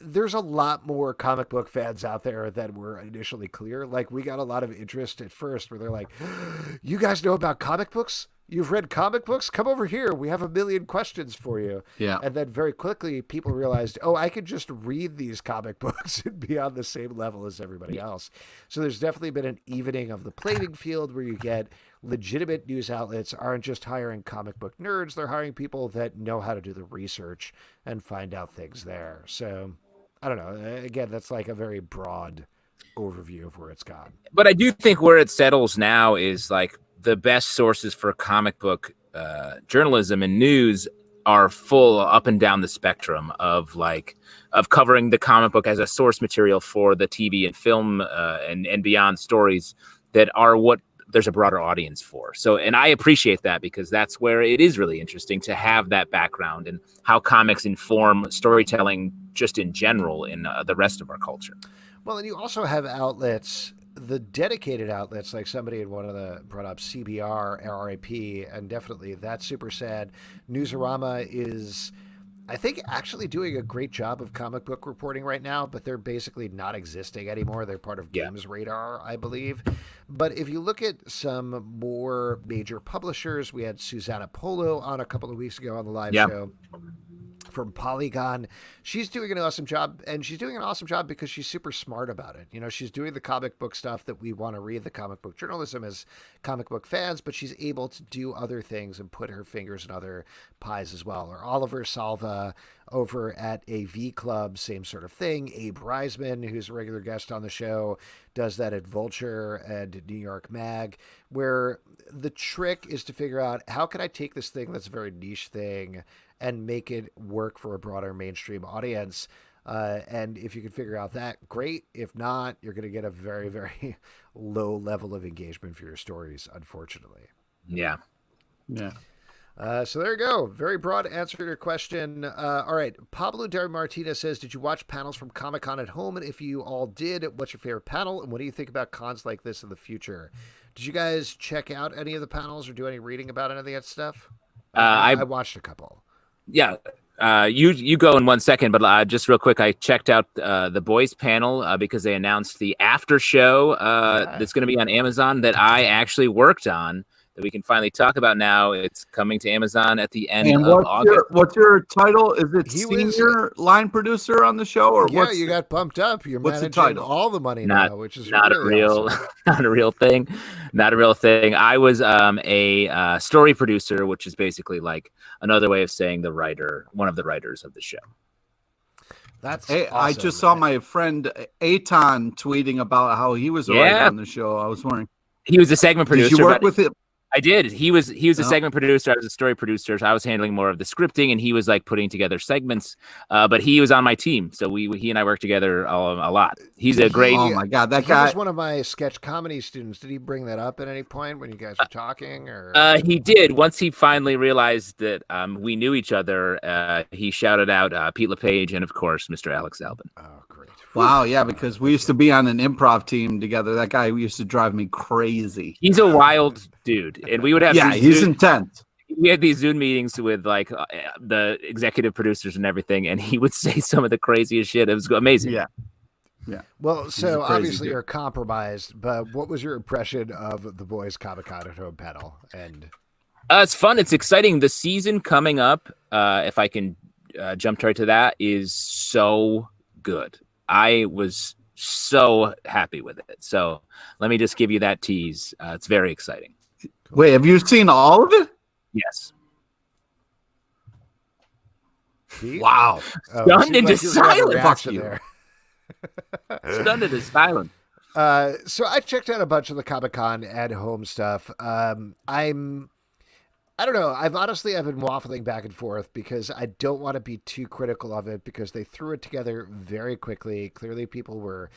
Speaker 1: there's a lot more comic book fans out there than were initially clear. Like we got a lot of interest at first where they're like, you guys know about comic books? You've read comic books? Come over here. We have a million questions for you.
Speaker 3: Yeah.
Speaker 1: And then very quickly, people realized, oh, I could just read these comic books and be on the same level as everybody else. So there's definitely been an evening of the playing field where you get legitimate news outlets aren't just hiring comic book nerds. They're hiring people that know how to do the research and find out things there. So I don't know. Again, that's like a very broad overview of where it's gone.
Speaker 2: But I do think where it settles now is like the best sources for comic book journalism and news are full up and down the spectrum of covering the comic book as a source material for the TV and film and beyond stories that are what there's a broader audience for. So, and I appreciate that because that's where it is really interesting to have that background and how comics inform storytelling just in general in the rest of our culture.
Speaker 1: Well, and you also have outlets, the dedicated outlets, like somebody in one of the brought up CBR, RIP, and definitely that's super sad. Newsarama is, I think, actually doing a great job of comic book reporting right now, but they're basically not existing anymore. They're part of Games Radar, I believe. But if you look at some more major publishers, we had Susanna Polo on a couple of weeks ago on the live show from Polygon. She's doing an awesome job, and she's doing an awesome job because she's super smart about it. You know, she's doing the comic book stuff that we want to read, the comic book journalism as comic book fans, but she's able to do other things and put her fingers in other pies as well. Or Oliver Salva over at AV Club, same sort of thing. Abe Reisman, who's a regular guest on the show, does that at Vulture and New York Mag, where the trick is to figure out how can I take this thing that's a very niche thing and make it work for a broader mainstream audience. And if you can figure out that, great. If not, you're going to get a very, very low level of engagement for your stories, unfortunately.
Speaker 2: Yeah.
Speaker 3: Yeah.
Speaker 1: So there you go. Very broad answer to your question. All right. Pablo Del Martinez says, did you watch panels from Comic-Con at home? And if you all did, what's your favorite panel? And what do you think about cons like this in the future? Did you guys check out any of the panels or do any reading about any of that stuff? I watched a couple.
Speaker 2: Yeah. You go in 1 second, but just real quick, I checked out the boys panel because they announced the after show that's going to be on Amazon that I actually worked on that we can finally talk about now. It's coming to Amazon at the end of August.
Speaker 3: What's your title? Is it senior line producer on the show, or
Speaker 1: yeah? You got bumped up. You're
Speaker 3: what's
Speaker 1: managing
Speaker 3: the title?
Speaker 1: all the money now, which is
Speaker 2: not
Speaker 1: really
Speaker 2: a real,
Speaker 1: awesome.
Speaker 2: not a real thing. Not a real thing. I was a story producer, which is basically like another way of saying the writer, one of the writers of the show.
Speaker 1: That's
Speaker 3: awesome. I
Speaker 1: awesome.
Speaker 3: just saw my friend Eitan tweeting about how he was a writer on the show. I was wondering,
Speaker 2: he was a segment producer.
Speaker 3: Did you work with him?
Speaker 2: I did. He was a segment producer. I was a story producer. So I was handling more of the scripting, and he was like putting together segments. But he was on my team, so he and I worked together a lot. He's a great.
Speaker 3: Oh my god, that guy
Speaker 1: was one of my sketch comedy students. Did he bring that up at any point when you guys were talking? Or
Speaker 2: he did. Once he finally realized that we knew each other, he shouted out Pete LePage and of course Mr. Alex Albin.
Speaker 1: Oh, great!
Speaker 3: Wow, yeah, because we used to be on an improv team together. That guy used to drive me crazy.
Speaker 2: He's a wild dude, and we would have
Speaker 3: he's intense.
Speaker 2: We had these Zoom meetings with like the executive producers and everything, and he would say some of the craziest shit. It was amazing.
Speaker 3: Yeah.
Speaker 1: Well, so obviously you're compromised, but what was your impression of the boys Comic-Con at home panel? And
Speaker 2: it's fun. It's exciting. The season coming up, if I can jump right to that, is so good. I was so happy with it. So let me just give you that tease. It's very exciting.
Speaker 3: Wait, have you seen all of it?
Speaker 2: Yes.
Speaker 3: Wow.
Speaker 2: Stunned into silence.
Speaker 1: Fuck you.
Speaker 2: Stunned into silence.
Speaker 1: So I checked out a bunch of the Comic-Con at home stuff. I don't know. I've been waffling back and forth because I don't want to be too critical of it because they threw it together very quickly. Clearly people were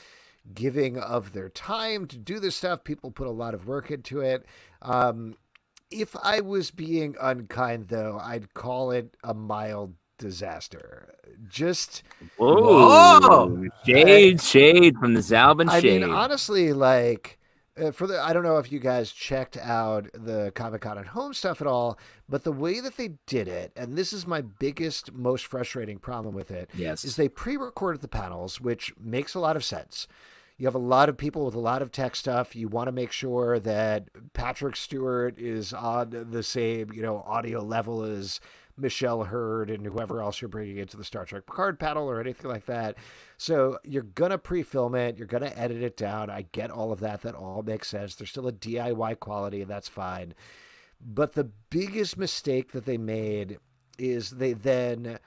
Speaker 1: giving of their time to do this stuff. People put a lot of work into it. If I was being unkind though, I'd call it a mild disaster. Just
Speaker 2: whoa. Shade from the Zalbin shade.
Speaker 1: I mean, honestly, like I don't know if you guys checked out the Comic-Con at home stuff at all, but the way that they did it, and this is my biggest, most frustrating problem with it, is they pre-recorded the panels, which makes a lot of sense. You have a lot of people with a lot of tech stuff. You want to make sure that Patrick Stewart is on the same, audio level as Michelle Hurd and whoever else you're bringing into the Star Trek Picard panel or anything like that. So you're going to pre-film it. You're going to edit it down. I get all of that. That all makes sense. There's still a DIY quality, and that's fine. But the biggest mistake that they made is they then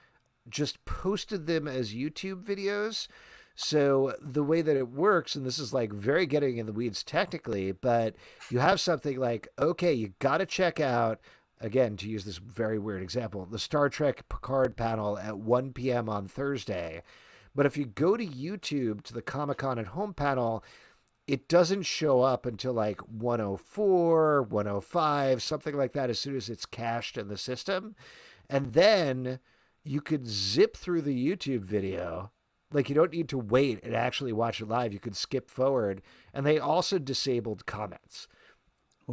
Speaker 1: just posted them as YouTube videos. So the way that it works, and this is like very getting in the weeds technically, but you have something like, okay, you got to check out, again, to use this very weird example, the Star Trek Picard panel at 1 p.m. on Thursday. But if you go to YouTube to the Comic-Con at Home panel, it doesn't show up until like 104, 105, something like that, as soon as it's cached in the system. And then you could zip through the YouTube video. Like, you don't need to wait and actually watch it live. You could skip forward. And they also disabled comments.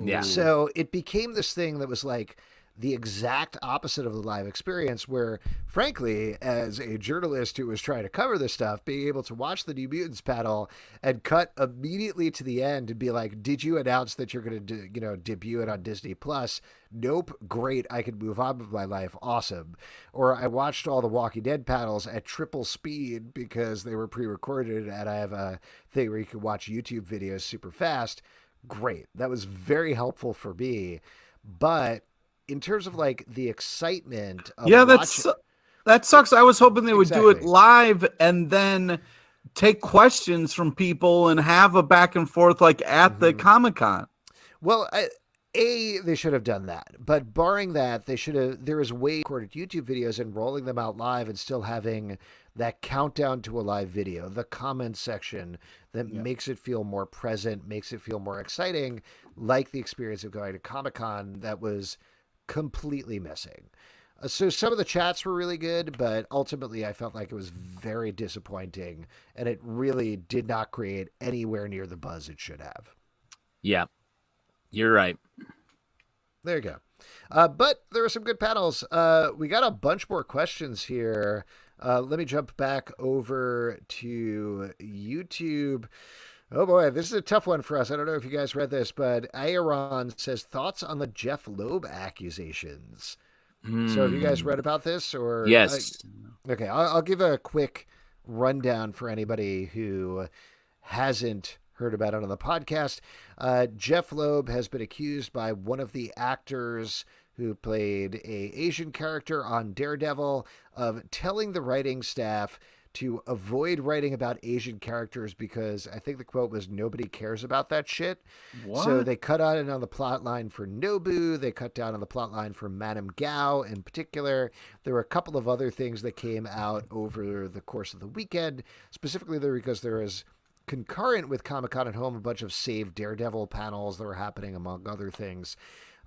Speaker 2: Yeah.
Speaker 1: So it became this thing that was like the exact opposite of the live experience, where, frankly, as a journalist who was trying to cover this stuff, being able to watch the New Mutants panel and cut immediately to the end and be like, did you announce that you're going to debut it on Disney Plus? Nope. Great. I can move on with my life. Awesome. Or I watched all the Walking Dead panels at triple speed because they were pre-recorded, and I have a thing where you can watch YouTube videos super fast. Great. That was very helpful for me. But in terms of like the excitement of
Speaker 3: that sucks. I was hoping they would do it
Speaker 1: Exactly.
Speaker 3: live and then take questions from people and have a back and forth like at the Comic-Con.
Speaker 1: Well, they should have done that. But barring that, there is way recorded YouTube videos and rolling them out live and still having that countdown to a live video, the comment section that makes it feel more present, makes it feel more exciting, like the experience of going to Comic-Con that was completely missing. So some of the chats were really good, but ultimately I felt like it was very disappointing, and it really did not create anywhere near the buzz it should have.
Speaker 2: Yeah, you're right.
Speaker 1: There you go. But there were some good panels. We got a bunch more questions here. Let me jump back over to YouTube. Oh boy, this is a tough one for us. I don't know if you guys read this, but Aaron says, thoughts on the Jeff Loeb accusations. So have you guys read about this? Or
Speaker 2: Yes.
Speaker 1: Okay, I'll give a quick rundown for anybody who hasn't heard about it on the podcast. Jeff Loeb has been accused by one of the actors who played a Asian character on Daredevil of telling the writing staff to avoid writing about Asian characters because I think the quote was, nobody cares about that shit.
Speaker 3: What?
Speaker 1: So they cut on the plot line for Nobu. They cut down on the plot line for Madame Gao in particular. There were a couple of other things that came out over the course of the weekend, specifically there because there was concurrent with Comic-Con at Home, a bunch of Save Daredevil panels that were happening, among other things.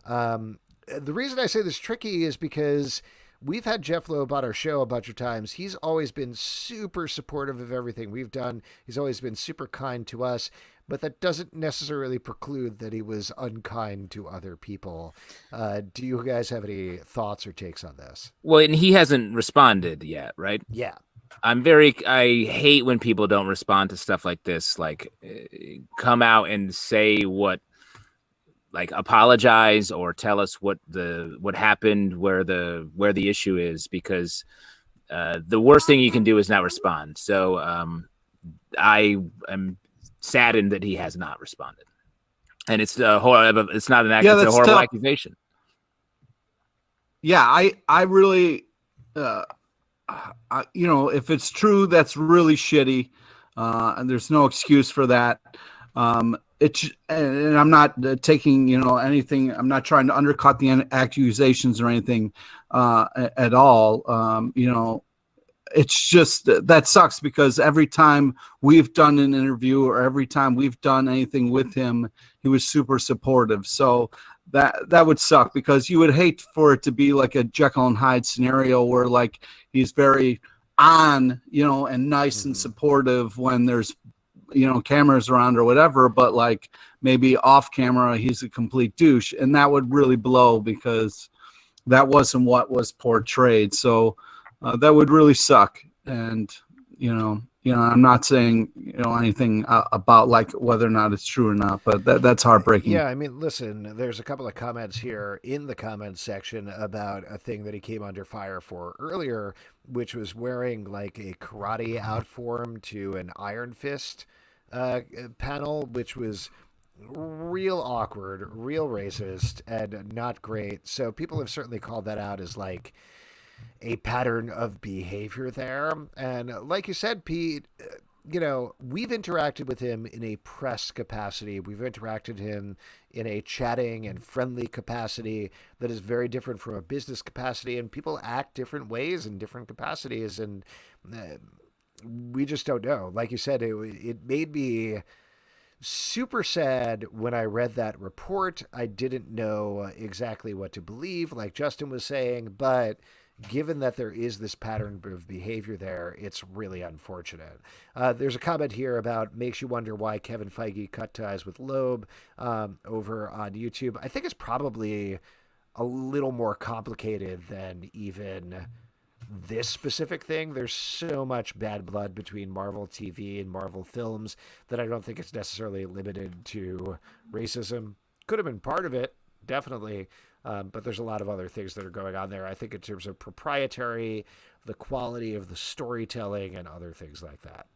Speaker 1: The reason I say this tricky is because we've had Jeff Loeb on our show a bunch of times. He's always been super supportive of everything we've done. He's always been super kind to us, but that doesn't necessarily preclude that he was unkind to other people. Do you guys have any thoughts or takes on this?
Speaker 2: Well, and he hasn't responded yet, right?
Speaker 1: Yeah.
Speaker 2: I hate when people don't respond to stuff like this. Like, come out and say like apologize or tell us what happened, where the issue is, because the worst thing you can do is not respond. So I am saddened that he has not responded, and it's a horrible. It's not an act.
Speaker 3: Yeah,
Speaker 2: it's a
Speaker 3: that's
Speaker 2: horrible
Speaker 3: tough.
Speaker 2: accusation.
Speaker 3: Yeah, I really, if it's true, that's really shitty, and there's no excuse for that. And I'm not taking, anything. I'm not trying to undercut the accusations or anything at all. It's just that sucks because every time we've done an interview or every time we've done anything with him, he was super supportive. So that would suck because you would hate for it to be like a Jekyll and Hyde scenario where like he's very on, and nice and supportive when there's cameras around or whatever, but like maybe off camera he's a complete douche, and that would really blow because that wasn't what was portrayed. So that would really suck. And I'm not saying, anything about like whether or not it's true or not, but that's heartbreaking.
Speaker 1: Yeah, I mean, listen, there's a couple of comments here in the comments section about a thing that he came under fire for earlier, which was wearing like a karate outform to an Iron Fist panel, which was real awkward, real racist, and not great. So people have certainly called that out as like a pattern of behavior there. And like you said, Pete, we've interacted with him in a press capacity. We've interacted him in a chatting and friendly capacity that is very different from a business capacity. And people act different ways in different capacities. And we just don't know. Like you said, it made me super sad when I read that report. I didn't know exactly what to believe, like Justin was saying, but given that there is this pattern of behavior there, it's really unfortunate. There's a comment here about makes you wonder why Kevin Feige cut ties with Loeb over on YouTube. I think it's probably a little more complicated than even this specific thing. There's so much bad blood between Marvel TV and Marvel films that I don't think it's necessarily limited to racism. Could have been part of it, definitely. But there's a lot of other things that are going on there. I think in terms of proprietary, the quality of the storytelling, and other things like that.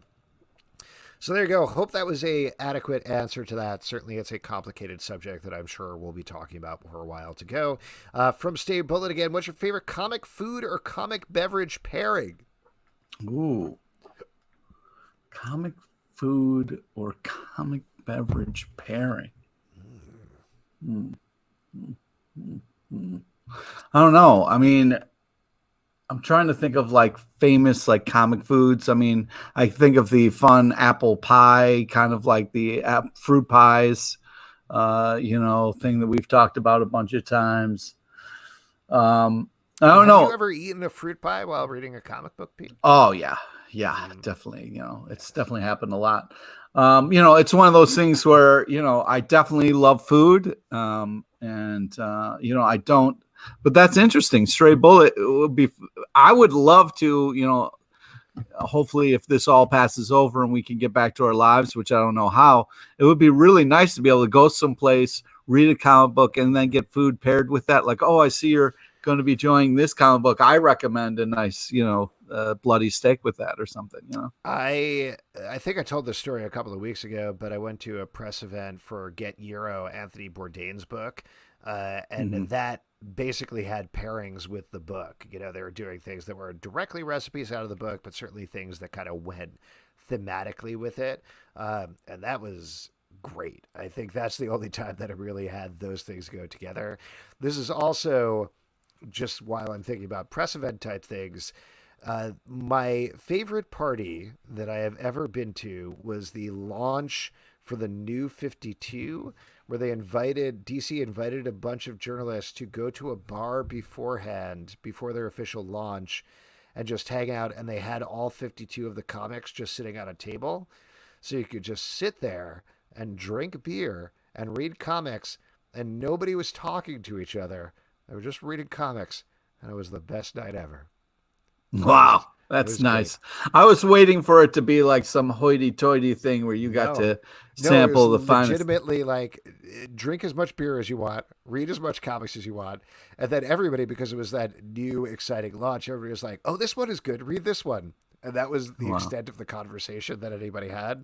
Speaker 1: So there you go. Hope that was a adequate answer to that. Certainly it's a complicated subject that I'm sure we'll be talking about for a while to go. From Stay Bullet again, what's your favorite comic food or comic beverage pairing?
Speaker 3: Ooh. Comic food or comic beverage pairing? I don't know. I mean, I'm trying to think of like famous like comic foods. I mean, I think of the fun apple pie, kind of like the fruit pies, thing that we've talked about a bunch of times. I don't know.
Speaker 1: Have you ever eaten a fruit pie while reading a comic book, Pete?
Speaker 3: Oh yeah, definitely. It's definitely happened a lot. It's one of those things where I definitely love food, I don't. But that's interesting. Stray Bullet would be. I would love to, hopefully, if this all passes over and we can get back to our lives, which I don't know how, it would be really nice to be able to go someplace, read a comic book, and then get food paired with that. Like, oh, I see you're going to be enjoying this comic book. I recommend a nice, bloody steak with that or something.
Speaker 1: I think I told this story a couple of weeks ago, but I went to a press event for Get Euro, Anthony Bourdain's book, and that basically had pairings with the book. They were doing things that were directly recipes out of the book, but certainly things that kind of went thematically with it. And that was great. I think that's the only time that I really had those things go together. This is also, just while I'm thinking about press event type things, my favorite party that I have ever been to was the launch for the New 52, where DC invited a bunch of journalists to go to a bar beforehand, before their official launch, and just hang out. And they had all 52 of the comics just sitting on a table. So you could just sit there and drink beer and read comics, and nobody was talking to each other. They were just reading comics, and it was the best night ever.
Speaker 3: Wow. That's nice. Great. I was waiting for it to be like some hoity-toity thing where you got to sample the finest.
Speaker 1: Legitimately, like, drink as much beer as you want, read as much comics as you want, and then everybody, because it was that new exciting launch, everybody was like, "Oh, this one is good. Read this one," and that was the extent of the conversation that anybody had.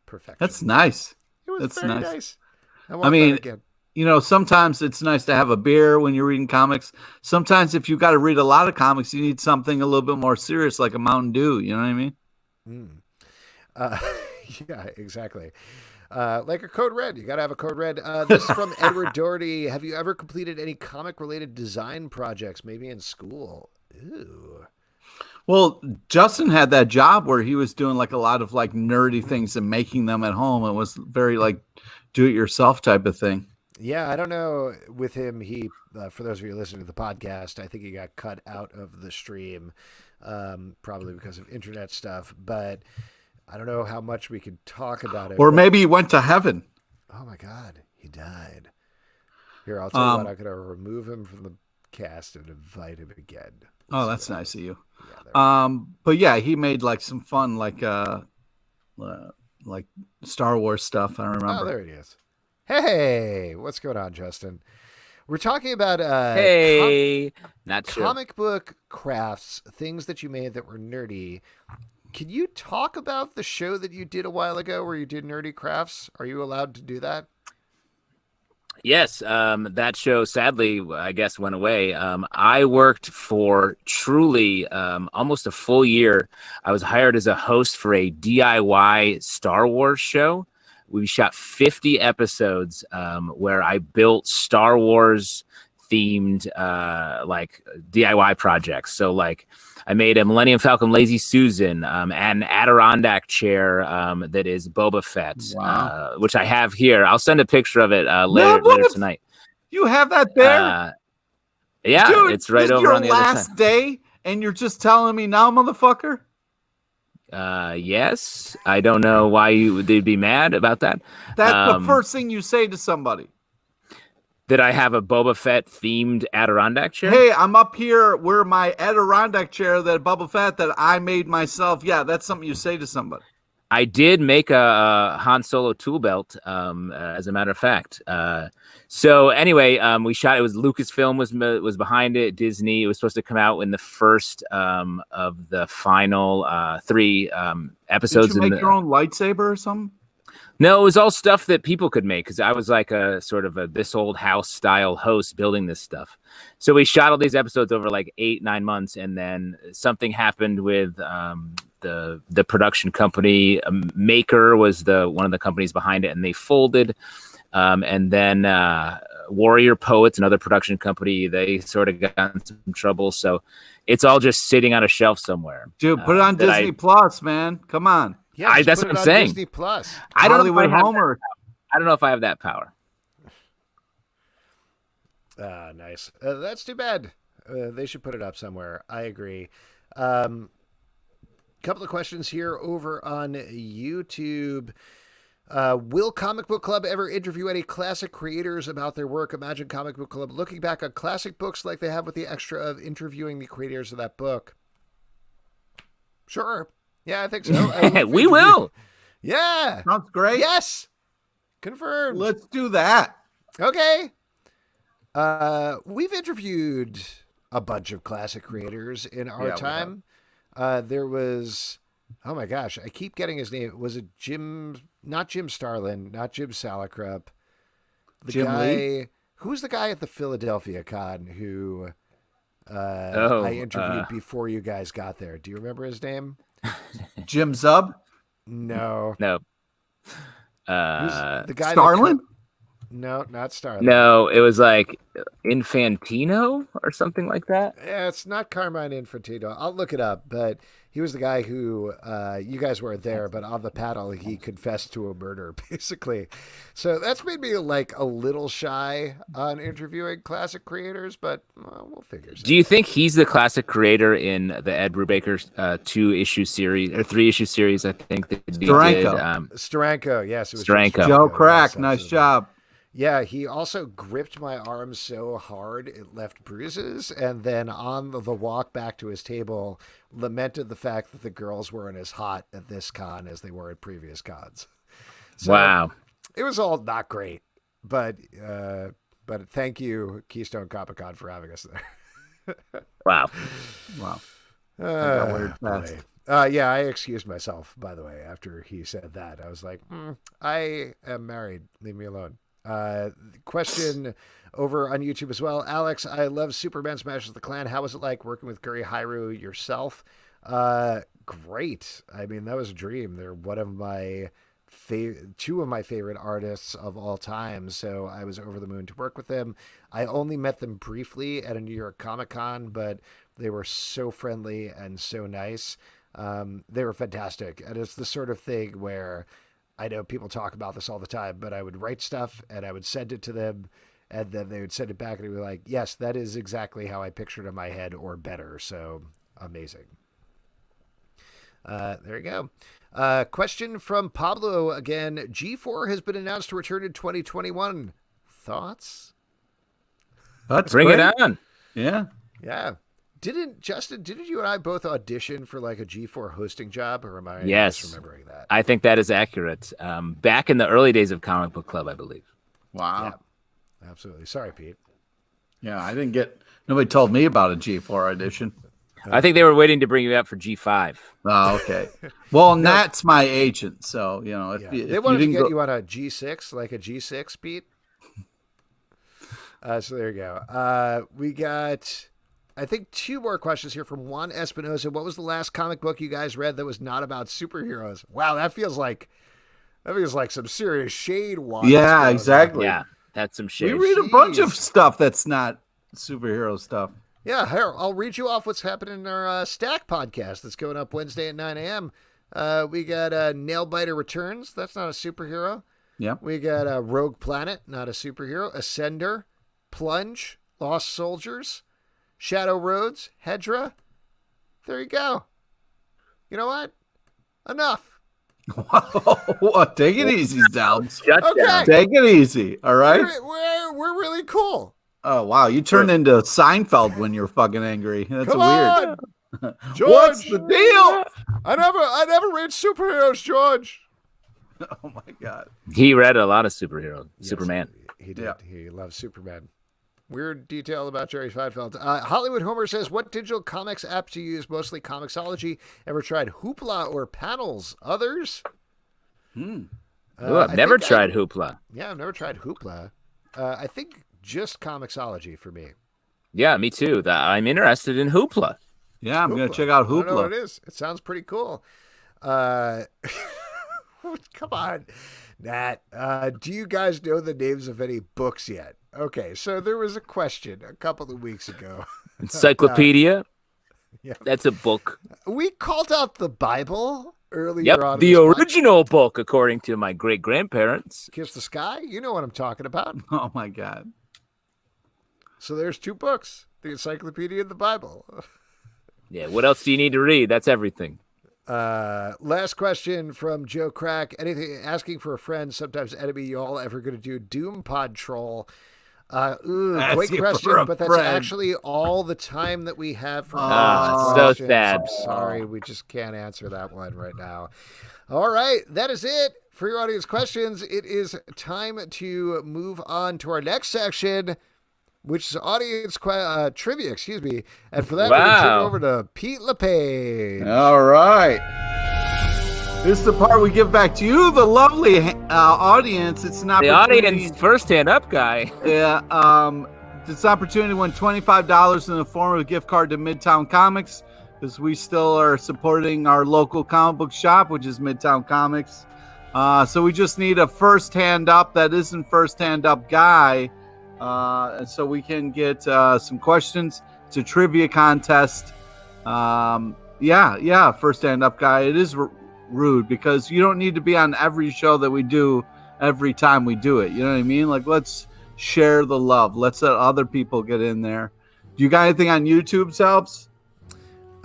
Speaker 1: Perfection.
Speaker 3: That's nice.
Speaker 1: It was very nice.
Speaker 3: I mean, again. Sometimes it's nice to have a beer when you're reading comics. Sometimes if you got to read a lot of comics, you need something a little bit more serious, like a Mountain Dew. You know what I mean?
Speaker 1: Yeah, exactly. Like a Code Red. You got to have a Code Red. This is from Edward Doherty. Have you ever completed any comic-related design projects, maybe in school? Ooh.
Speaker 3: Well, Justin had that job where he was doing like a lot of like nerdy things and making them at home. It was very like do-it-yourself type of thing.
Speaker 1: Yeah, I don't know with him. He, for those of you listening to the podcast, I think he got cut out of the stream, probably because of internet stuff. But I don't know how much we could talk about it.
Speaker 3: Or maybe he went to heaven.
Speaker 1: Oh my God, he died. Here, I'll tell you what. I'm going to remove him from the podcast and invite him again.
Speaker 3: Oh, that's nice of you.
Speaker 1: Yeah,
Speaker 3: But yeah, he made like some fun like Star Wars stuff. I remember.
Speaker 1: oh, there he is. Hey, what's going on, Justin? We're talking about
Speaker 2: Hey, not sure.
Speaker 1: comic book crafts, things that you made that were nerdy. Can you talk about the show that you did a while ago where you did nerdy crafts? Are you allowed to do that?
Speaker 2: Yes, that show sadly, I guess, went away. I worked for truly almost a full year. I was hired as a host for a DIY Star Wars show. We shot 50 episodes where I built Star Wars themed like DIY projects. So like I made a Millennium Falcon Lazy Susan, an Adirondack chair that is Boba Fett,
Speaker 3: Wow.
Speaker 2: which I have here. I'll send a picture of it later tonight.
Speaker 3: You have that there?
Speaker 2: Yeah,
Speaker 3: Dude,
Speaker 2: it's right
Speaker 3: this
Speaker 2: over
Speaker 3: your
Speaker 2: on the other
Speaker 3: last
Speaker 2: side.
Speaker 3: day, and you're just telling me now, motherfucker?
Speaker 2: Yes, I don't know why they'd be mad about that.
Speaker 3: That's the first thing you say to somebody.
Speaker 2: Did I have a Boba Fett themed Adirondack chair?
Speaker 3: Hey, I'm up here where my Adirondack chair that Boba Fett that I made myself. Yeah, that's something you say to somebody.
Speaker 2: I did make a Han Solo tool belt, as a matter of fact. So anyway, we shot. It was Lucasfilm was behind it. Disney. It was supposed to come out in the first of the final 3 episodes.
Speaker 3: Did you make your own lightsaber or something?
Speaker 2: No, it was all stuff that people could make because I was like a sort of a this old house style host building this stuff. So we shot all these episodes over like 8-9 months, and then something happened with the production company. Maker was one of the companies behind it, and they folded. And then Warrior Poets, another production company, they sort of got in some trouble. So it's all just sitting on a shelf somewhere.
Speaker 3: Dude, put it on Disney Plus, man. Come on.
Speaker 1: Yeah, just
Speaker 2: that's
Speaker 1: put
Speaker 2: what
Speaker 1: it
Speaker 2: I'm
Speaker 1: on
Speaker 2: saying.
Speaker 1: Disney Plus.
Speaker 2: I don't know
Speaker 3: Hollywood
Speaker 2: if I have
Speaker 3: Homer.
Speaker 2: I don't know if I have that power.
Speaker 1: Nice. That's too bad. They should put it up somewhere. I agree. Couple of questions here over on YouTube. Will Comic Book Club ever interview any classic creators about their work? Imagine Comic Book Club looking back on classic books like they have with the extra of interviewing the creators of that book. Sure. Yeah, I think so.
Speaker 2: We will.
Speaker 1: Yeah.
Speaker 3: Sounds great.
Speaker 1: Yes. Confirmed.
Speaker 3: Let's do that.
Speaker 1: Okay. We've interviewed a bunch of classic creators in our time. There was, oh my gosh, I keep getting his name. Was it not Jim Starlin, not Jim Salicrup.
Speaker 3: Jim Lee?
Speaker 1: Who was the guy at the Philadelphia Con who I interviewed before you guys got there? Do you remember his name?
Speaker 3: Jim Zub?
Speaker 1: No.
Speaker 2: No.
Speaker 1: The guy
Speaker 3: Starlin?
Speaker 1: No, not Starlin.
Speaker 2: No, it was like Infantino or something like that.
Speaker 1: Yeah, it's not Carmine Infantino. I'll look it up, but he was the guy who you guys weren't there, but on the panel he confessed to a murder, basically. So that's made me like a little shy on interviewing classic creators, but we'll figure.
Speaker 2: Do you think he's the classic creator in the Ed Brubaker 2-issue series or 3-issue series? I think that he
Speaker 3: Steranko.
Speaker 2: did.
Speaker 1: Steranko, yes, it was
Speaker 2: Steranko.
Speaker 3: Joe Crack,
Speaker 1: Yes,
Speaker 3: nice
Speaker 1: absolutely.
Speaker 3: job.
Speaker 1: Yeah, he also gripped my arm so hard it left bruises, and then on the walk back to his table, lamented the fact that the girls weren't as hot at this con as they were at previous cons. So
Speaker 2: Wow.
Speaker 1: it was all not great, but thank you, Keystone Comic Con, for having us there.
Speaker 2: Wow.
Speaker 3: Wow. got weird fast.
Speaker 1: Yeah, I excused myself, by the way, after he said that. I was like, I am married. Leave me alone. Question over on YouTube as well. Alex, I love Superman Smashes the Clan. How was it like working with Guri Hairu yourself? Great. I mean, that was a dream. They're one of my two of my favorite artists of all time. So I was over the moon to work with them. I only met them briefly at a New York Comic Con, but they were so friendly and so nice. They were fantastic. And it's the sort of thing where I know people talk about this all the time, but I would write stuff and I would send it to them, and then they would send it back and they'd be like, yes, that is exactly how I pictured it in my head or better. So amazing. There you go. Question from Pablo again. G4 has been announced to return in 2021. Thoughts?
Speaker 3: That's
Speaker 2: Bring
Speaker 3: great.
Speaker 2: it on.
Speaker 3: Yeah.
Speaker 1: Yeah. Didn't you and I both audition for like a G4 hosting job, or am I
Speaker 2: Yes.
Speaker 1: misremembering that?
Speaker 2: I think that is accurate. Back in the early days of Comic Book Club, I believe.
Speaker 3: Wow.
Speaker 1: Yeah, absolutely. Sorry, Pete.
Speaker 3: Yeah, nobody told me about a G4 audition.
Speaker 2: I think they were waiting to bring you up for G5.
Speaker 3: Oh, okay. Well, Nat's my agent, so if
Speaker 1: They wanted to get you on a G6, like a G6, Pete. So there you go. We got, I think, 2 more questions here from Juan Espinosa. What was the last comic book you guys read that was not about superheroes? Wow, that feels like some serious shade. Juan.
Speaker 3: Yeah, exactly.
Speaker 2: Yeah, that's some shade.
Speaker 3: We read a bunch of stuff that's not superhero stuff.
Speaker 1: Yeah, here, I'll read you off what's happening in our Stack podcast that's going up Wednesday at 9 a.m. We got Nailbiter Returns. That's not a superhero.
Speaker 3: Yeah.
Speaker 1: We got Rogue Planet, not a superhero. Ascender, Plunge, Lost Soldiers, Shadow Roads, Hedra. There you go. You know what? Enough.
Speaker 3: Take it easy, Zelbs.
Speaker 1: Okay.
Speaker 3: Take it easy, all right?
Speaker 1: We're really cool.
Speaker 3: Oh, wow. You turned into Seinfeld when you're fucking angry. That's
Speaker 1: Come
Speaker 3: weird.
Speaker 1: on, George.
Speaker 3: What's the deal?
Speaker 1: I never read superheroes, George.
Speaker 3: Oh, my God.
Speaker 2: He read a lot of superman.
Speaker 1: He did.
Speaker 3: Yeah.
Speaker 1: He loves Superman. Weird detail about Jerry Seinfeld. Hollywood Homer says, what digital comics app do you use? Mostly Comixology. Ever tried Hoopla or Panels? Others?
Speaker 2: Ooh, I've never tried Hoopla.
Speaker 1: Yeah, I've never tried Hoopla. I think just Comixology for me.
Speaker 2: Yeah, me too. I'm interested in Hoopla.
Speaker 3: Yeah, I'm going to check out
Speaker 1: I don't know
Speaker 3: Hoopla.
Speaker 1: what it is. It sounds pretty cool. Come on, Nat. Do you guys know the names of any books yet? Okay, so there was a question a couple of weeks ago.
Speaker 2: Encyclopedia?
Speaker 1: Yeah.
Speaker 2: That's a book.
Speaker 1: We called out the Bible earlier
Speaker 2: Yep,
Speaker 1: on.
Speaker 2: the original book, according to my great-grandparents.
Speaker 1: Kiss the Sky? You know what I'm talking about.
Speaker 3: Oh, my God.
Speaker 1: So there's 2 books, the Encyclopedia and the Bible.
Speaker 2: Yeah, what else do you need to read? That's everything.
Speaker 1: Last question from Joe Crack. Anything asking for a friend, sometimes enemy, y'all ever going to do Doom Pod Troll? Great question, but that's actually all the time that we have for
Speaker 2: so sad.
Speaker 1: I'm sorry, we just can't answer that one right now. All right, that is it for your audience questions. It is time to move on to our next section, which is audience trivia, excuse me. And for that, we're going to turn it over to Pete LePage.
Speaker 3: All right. This is the part we give back to you, the lovely audience. It's an opportunity.
Speaker 2: The audience first-hand up guy.
Speaker 3: Yeah. It's an opportunity to win $25 in the form of a gift card to Midtown Comics, because we still are supporting our local comic book shop, which is Midtown Comics. So we just need a first-hand up that isn't first-hand up guy. So we can get some questions. It's a trivia contest. First hand up guy. It is rude because you don't need to be on every show that we do every time we do it. You know what I mean? Like, let's share the love. Let's let other people get in there. Do you got anything on YouTube, Selbs?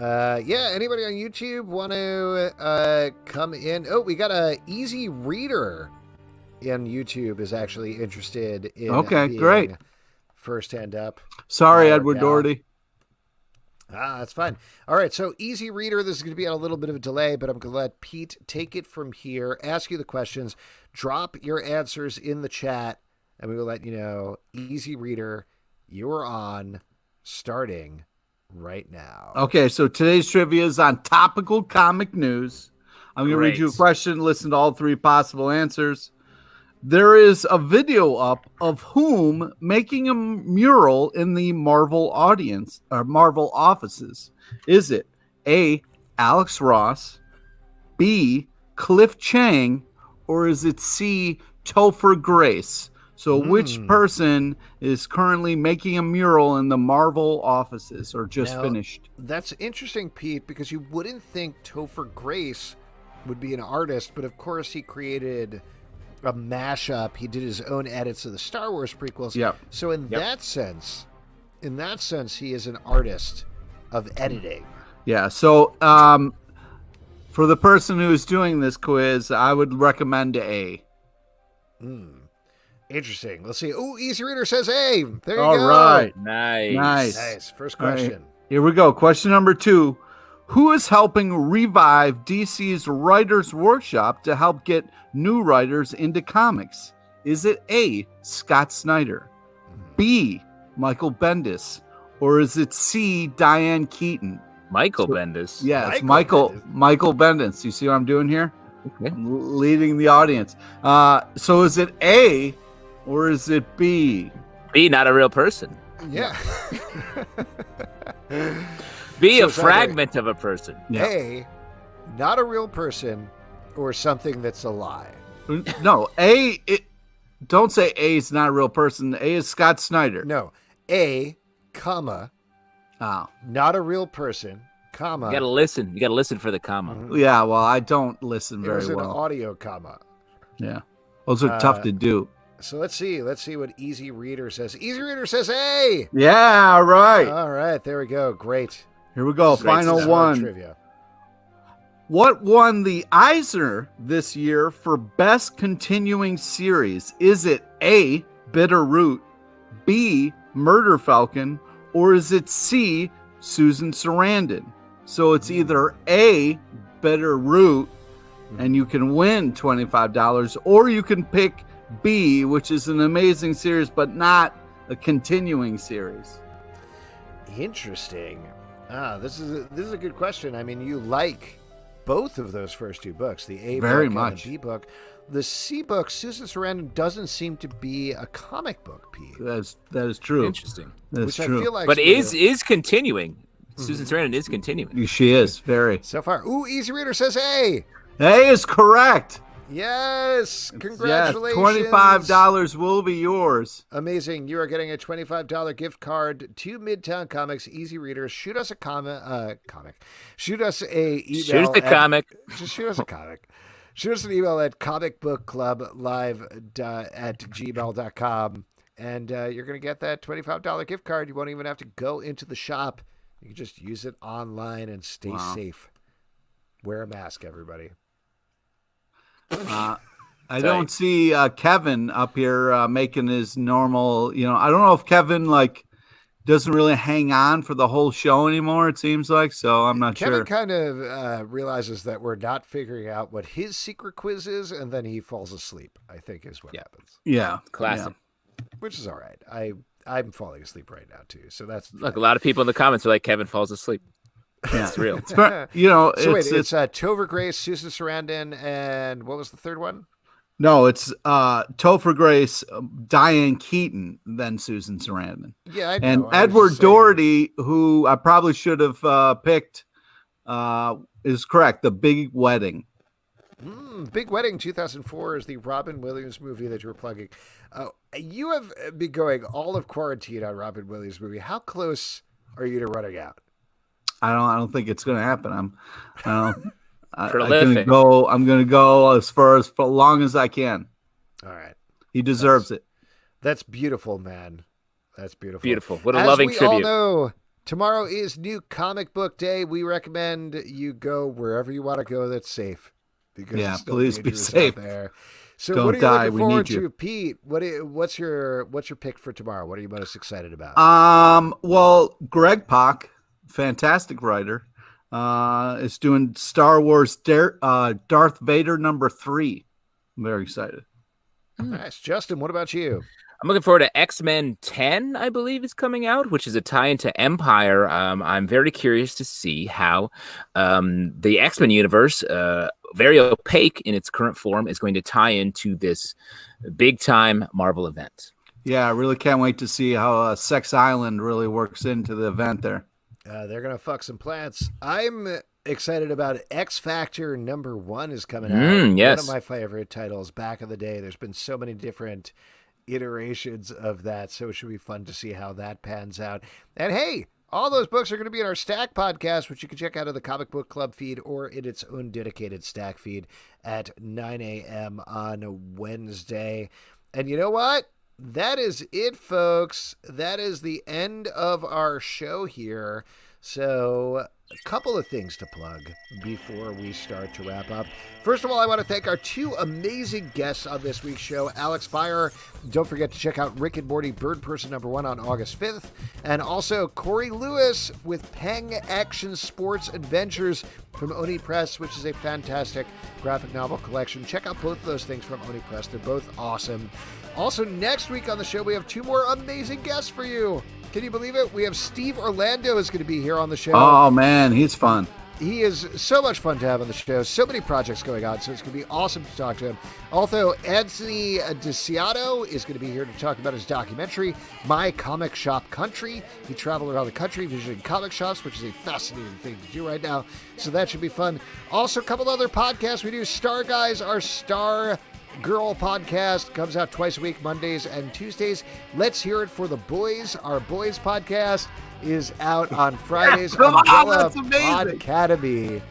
Speaker 1: Anybody on YouTube want to come in? Oh, we got a Easy Reader in YouTube is actually interested in being
Speaker 3: great
Speaker 1: first hand up.
Speaker 3: Sorry, Edward Doherty.
Speaker 1: That's fine. All right, so Easy Reader, this is going to be on a little bit of a delay, but I'm going to let Pete take it from here, ask you the questions, drop your answers in the chat, and we will let you know. Easy Reader, you're on, starting right now.
Speaker 3: Okay, so today's trivia is on topical comic news. I'm going to read you a question, listen to all 3 possible answers. There is a video up of whom making a mural in the Marvel audience or Marvel offices. Is it A, Alex Ross, B, Cliff Chang, or is it C, Topher Grace? So which person is currently making a mural in the Marvel offices or just finished?
Speaker 1: That's interesting, Pete, because you wouldn't think Topher Grace would be an artist, but of course he created a mashup. He did his own edits of the Star Wars prequels.
Speaker 3: Yep.
Speaker 1: So in that sense, he is an artist of editing.
Speaker 3: Yeah. So for the person who is doing this quiz, I would recommend A.
Speaker 1: Interesting. Let's see. Oh, Easy Reader says A. There you
Speaker 3: All
Speaker 1: go.
Speaker 3: right.
Speaker 2: Nice.
Speaker 1: Nice. First
Speaker 3: All right.
Speaker 1: question.
Speaker 3: Here we go. Question number 2. Who is helping revive DC's Writers Workshop to help get new writers into comics? Is it A, Scott Snyder, B, Michael Bendis, or is it C, Diane Keaton?
Speaker 2: Michael Bendis.
Speaker 3: Yeah, it's Michael Bendis. You see what I'm doing here?
Speaker 2: Okay.
Speaker 3: I'm leading the audience. So is it A or is it B?
Speaker 2: B, not a real person.
Speaker 1: Yeah.
Speaker 2: B,
Speaker 1: So
Speaker 2: a
Speaker 1: it's
Speaker 2: fragment of a person.
Speaker 3: Yeah.
Speaker 1: A, not a real person, or something that's a lie.
Speaker 3: No, don't say A is not a real person. A is Scott Snyder.
Speaker 1: No. A, comma,
Speaker 3: Oh.
Speaker 1: not a real person, comma.
Speaker 2: You gotta listen. You gotta listen for the comma.
Speaker 3: Yeah, well, I don't listen
Speaker 1: It was
Speaker 3: very
Speaker 1: an
Speaker 3: well.
Speaker 1: audio comma.
Speaker 3: Yeah. Those are tough to do.
Speaker 1: So let's see. Let's see what Easy Reader says. Easy Reader says A.
Speaker 3: Yeah, all right.
Speaker 1: All right. There we go. Great.
Speaker 3: Here we go.
Speaker 1: This is
Speaker 3: Final
Speaker 1: hard
Speaker 3: one.
Speaker 1: Trivia.
Speaker 3: What won the Eisner this year for Best Continuing Series? Is it A, Bitter Root, B, Murder Falcon, or is it C, Susan Sarandon? So it's either A, Bitter Root, and you can win $25, or you can pick B, which is an amazing series, but not a continuing series.
Speaker 1: Interesting. This is a good question. I mean, you like both of those first two books, the A
Speaker 3: Very
Speaker 1: book
Speaker 3: much.
Speaker 1: and the B book. The C book, Susan Sarandon, doesn't seem to be a comic book, Pete.
Speaker 3: That is true.
Speaker 2: Interesting.
Speaker 3: That's
Speaker 1: Which
Speaker 3: true.
Speaker 1: I feel like
Speaker 2: But is continuing. Susan Sarandon is continuing.
Speaker 3: She is very.
Speaker 1: so far. Ooh, Easy Reader says A.
Speaker 3: A is correct.
Speaker 1: Yes,
Speaker 3: Yes,
Speaker 1: congratulations.
Speaker 3: $25 will be yours.
Speaker 1: Amazing. You are getting a $25 gift card to Midtown Comics. Easy Readers. Shoot us a comic. Shoot us a email.
Speaker 2: Shoot us the comic.
Speaker 1: Just shoot us a comic. Shoot us an email at comicbookclublive@gmail.com. And you're going to get that $25 gift card. You won't even have to go into the shop. You can just use it online and stay safe. Wear a mask, everybody.
Speaker 3: I don't see Kevin up here making his normal, I don't know if Kevin doesn't really hang on for the whole show anymore, it seems like, so I'm not
Speaker 1: Kevin
Speaker 3: sure.
Speaker 1: kind of realizes that we're not figuring out what his secret quiz is, and then he falls asleep, I think is what happens.
Speaker 3: Yeah.
Speaker 2: Classic.
Speaker 1: Which is all right. I'm falling asleep right now, too, so that's...
Speaker 2: Look, a lot of people in the comments are like, Kevin falls asleep.
Speaker 3: Yeah.
Speaker 2: It's real.
Speaker 3: So wait,
Speaker 1: it's Topher Grace, Susan Sarandon, and what was the third one?
Speaker 3: No, it's Topher Grace, Diane Keaton, then Susan Sarandon.
Speaker 1: Yeah, I know.
Speaker 3: And
Speaker 1: I was
Speaker 3: Edward
Speaker 1: just saying.
Speaker 3: Doherty, who I probably should have picked, is correct. The Big Wedding.
Speaker 1: Big Wedding 2004 is the Robin Williams movie that you were plugging. You have been going all of quarantine on Robin Williams movie. How close are you to running out?
Speaker 3: I don't think it's going to happen. I'm
Speaker 2: Prolific.
Speaker 3: I'm going to go as long as I can.
Speaker 1: All right.
Speaker 3: He deserves it.
Speaker 1: That's beautiful, man. That's beautiful.
Speaker 2: Beautiful. What a
Speaker 1: As
Speaker 2: loving
Speaker 1: we
Speaker 2: tribute.
Speaker 1: all know, tomorrow is New Comic Book Day. We recommend you go wherever you want to go that's safe. Because it's still
Speaker 3: please be
Speaker 1: dangerous
Speaker 3: safe.
Speaker 1: out there. So
Speaker 3: Don't
Speaker 1: what are you
Speaker 3: die.
Speaker 1: looking
Speaker 3: We
Speaker 1: forward
Speaker 3: need you.
Speaker 1: to, Pete? What's your pick for tomorrow? What are you most excited about?
Speaker 3: Well, Greg Pak, fantastic writer, is doing Star Wars Darth Vader #3. I'm very excited.
Speaker 1: Nice. Justin, what about you?
Speaker 2: I'm looking forward to X-Men 10, I believe, is coming out, which is a tie into Empire. I'm very curious to see how the X-Men universe, very opaque in its current form, is going to tie into this big-time Marvel event.
Speaker 3: Yeah, I really can't wait to see how Sex Island really works into the event there.
Speaker 1: They're going to fuck some plants. I'm excited about X Factor #1 is coming out.
Speaker 2: Yes.
Speaker 1: One of my favorite titles back in the day. There's been so many different iterations of that, so it should be fun to see how that pans out. And hey, all those books are going to be in our Stack podcast, which you can check out of the Comic Book Club feed or in its own dedicated Stack feed at 9 a.m. on Wednesday. And you know what? That is it, folks. That is the end of our show here. So a couple of things to plug before we start to wrap up. First of all, I want to thank our two amazing guests on this week's show, Alex Byer. Don't forget to check out Rick and Morty Bird Person #1 on August 5th. And also Corey Lewis with Peng Action Sports Adventures from Oni Press, which is a fantastic graphic novel collection. Check out both of those things from Oni Press. They're both awesome. Also, next week on the show, we have two more amazing guests for you. Can you believe it? We have Steve Orlando is going to be here on the show.
Speaker 3: Oh, man, he's fun.
Speaker 1: He is so much fun to have on the show. So many projects going on, so it's going to be awesome to talk to him. Also, Anthony DeCiato is going to be here to talk about his documentary, My Comic Shop Country. He traveled around the country visiting comic shops, which is a fascinating thing to do right now. So that should be fun. Also, a couple other podcasts we do. Star Guys, our Star Girl podcast, comes out twice a week, Mondays and Tuesdays. Let's Hear It for the Boys. Our boys podcast is out on Fridays. Umbrella Academy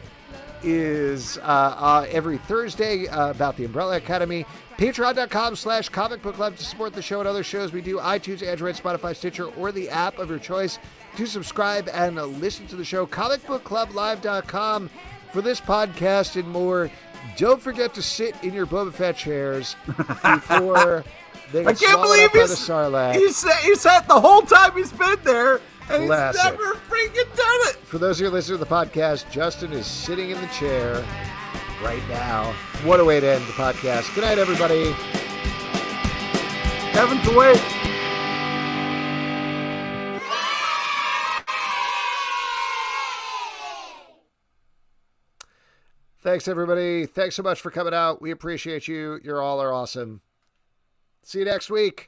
Speaker 1: is every Thursday about the Umbrella Academy. Patreon.com/Comic Book Club to support the show and other shows we do. iTunes, Android, Spotify, Stitcher, or the app of your choice to subscribe and listen to the show. ComicBookClubLive.com for this podcast and more. Don't forget to sit in your Boba Fett chairs before they get swallowed up by the Sarlacc.
Speaker 3: He sat the whole time he's been there, and
Speaker 1: Classic.
Speaker 3: he's never freaking done it.
Speaker 1: For those of you listening to the podcast, Justin is sitting in the chair right now. What a way to end the podcast. Good night, everybody.
Speaker 3: Heaven's away.
Speaker 1: Thanks, everybody. Thanks so much for coming out. We appreciate you. You all are awesome. See you next week.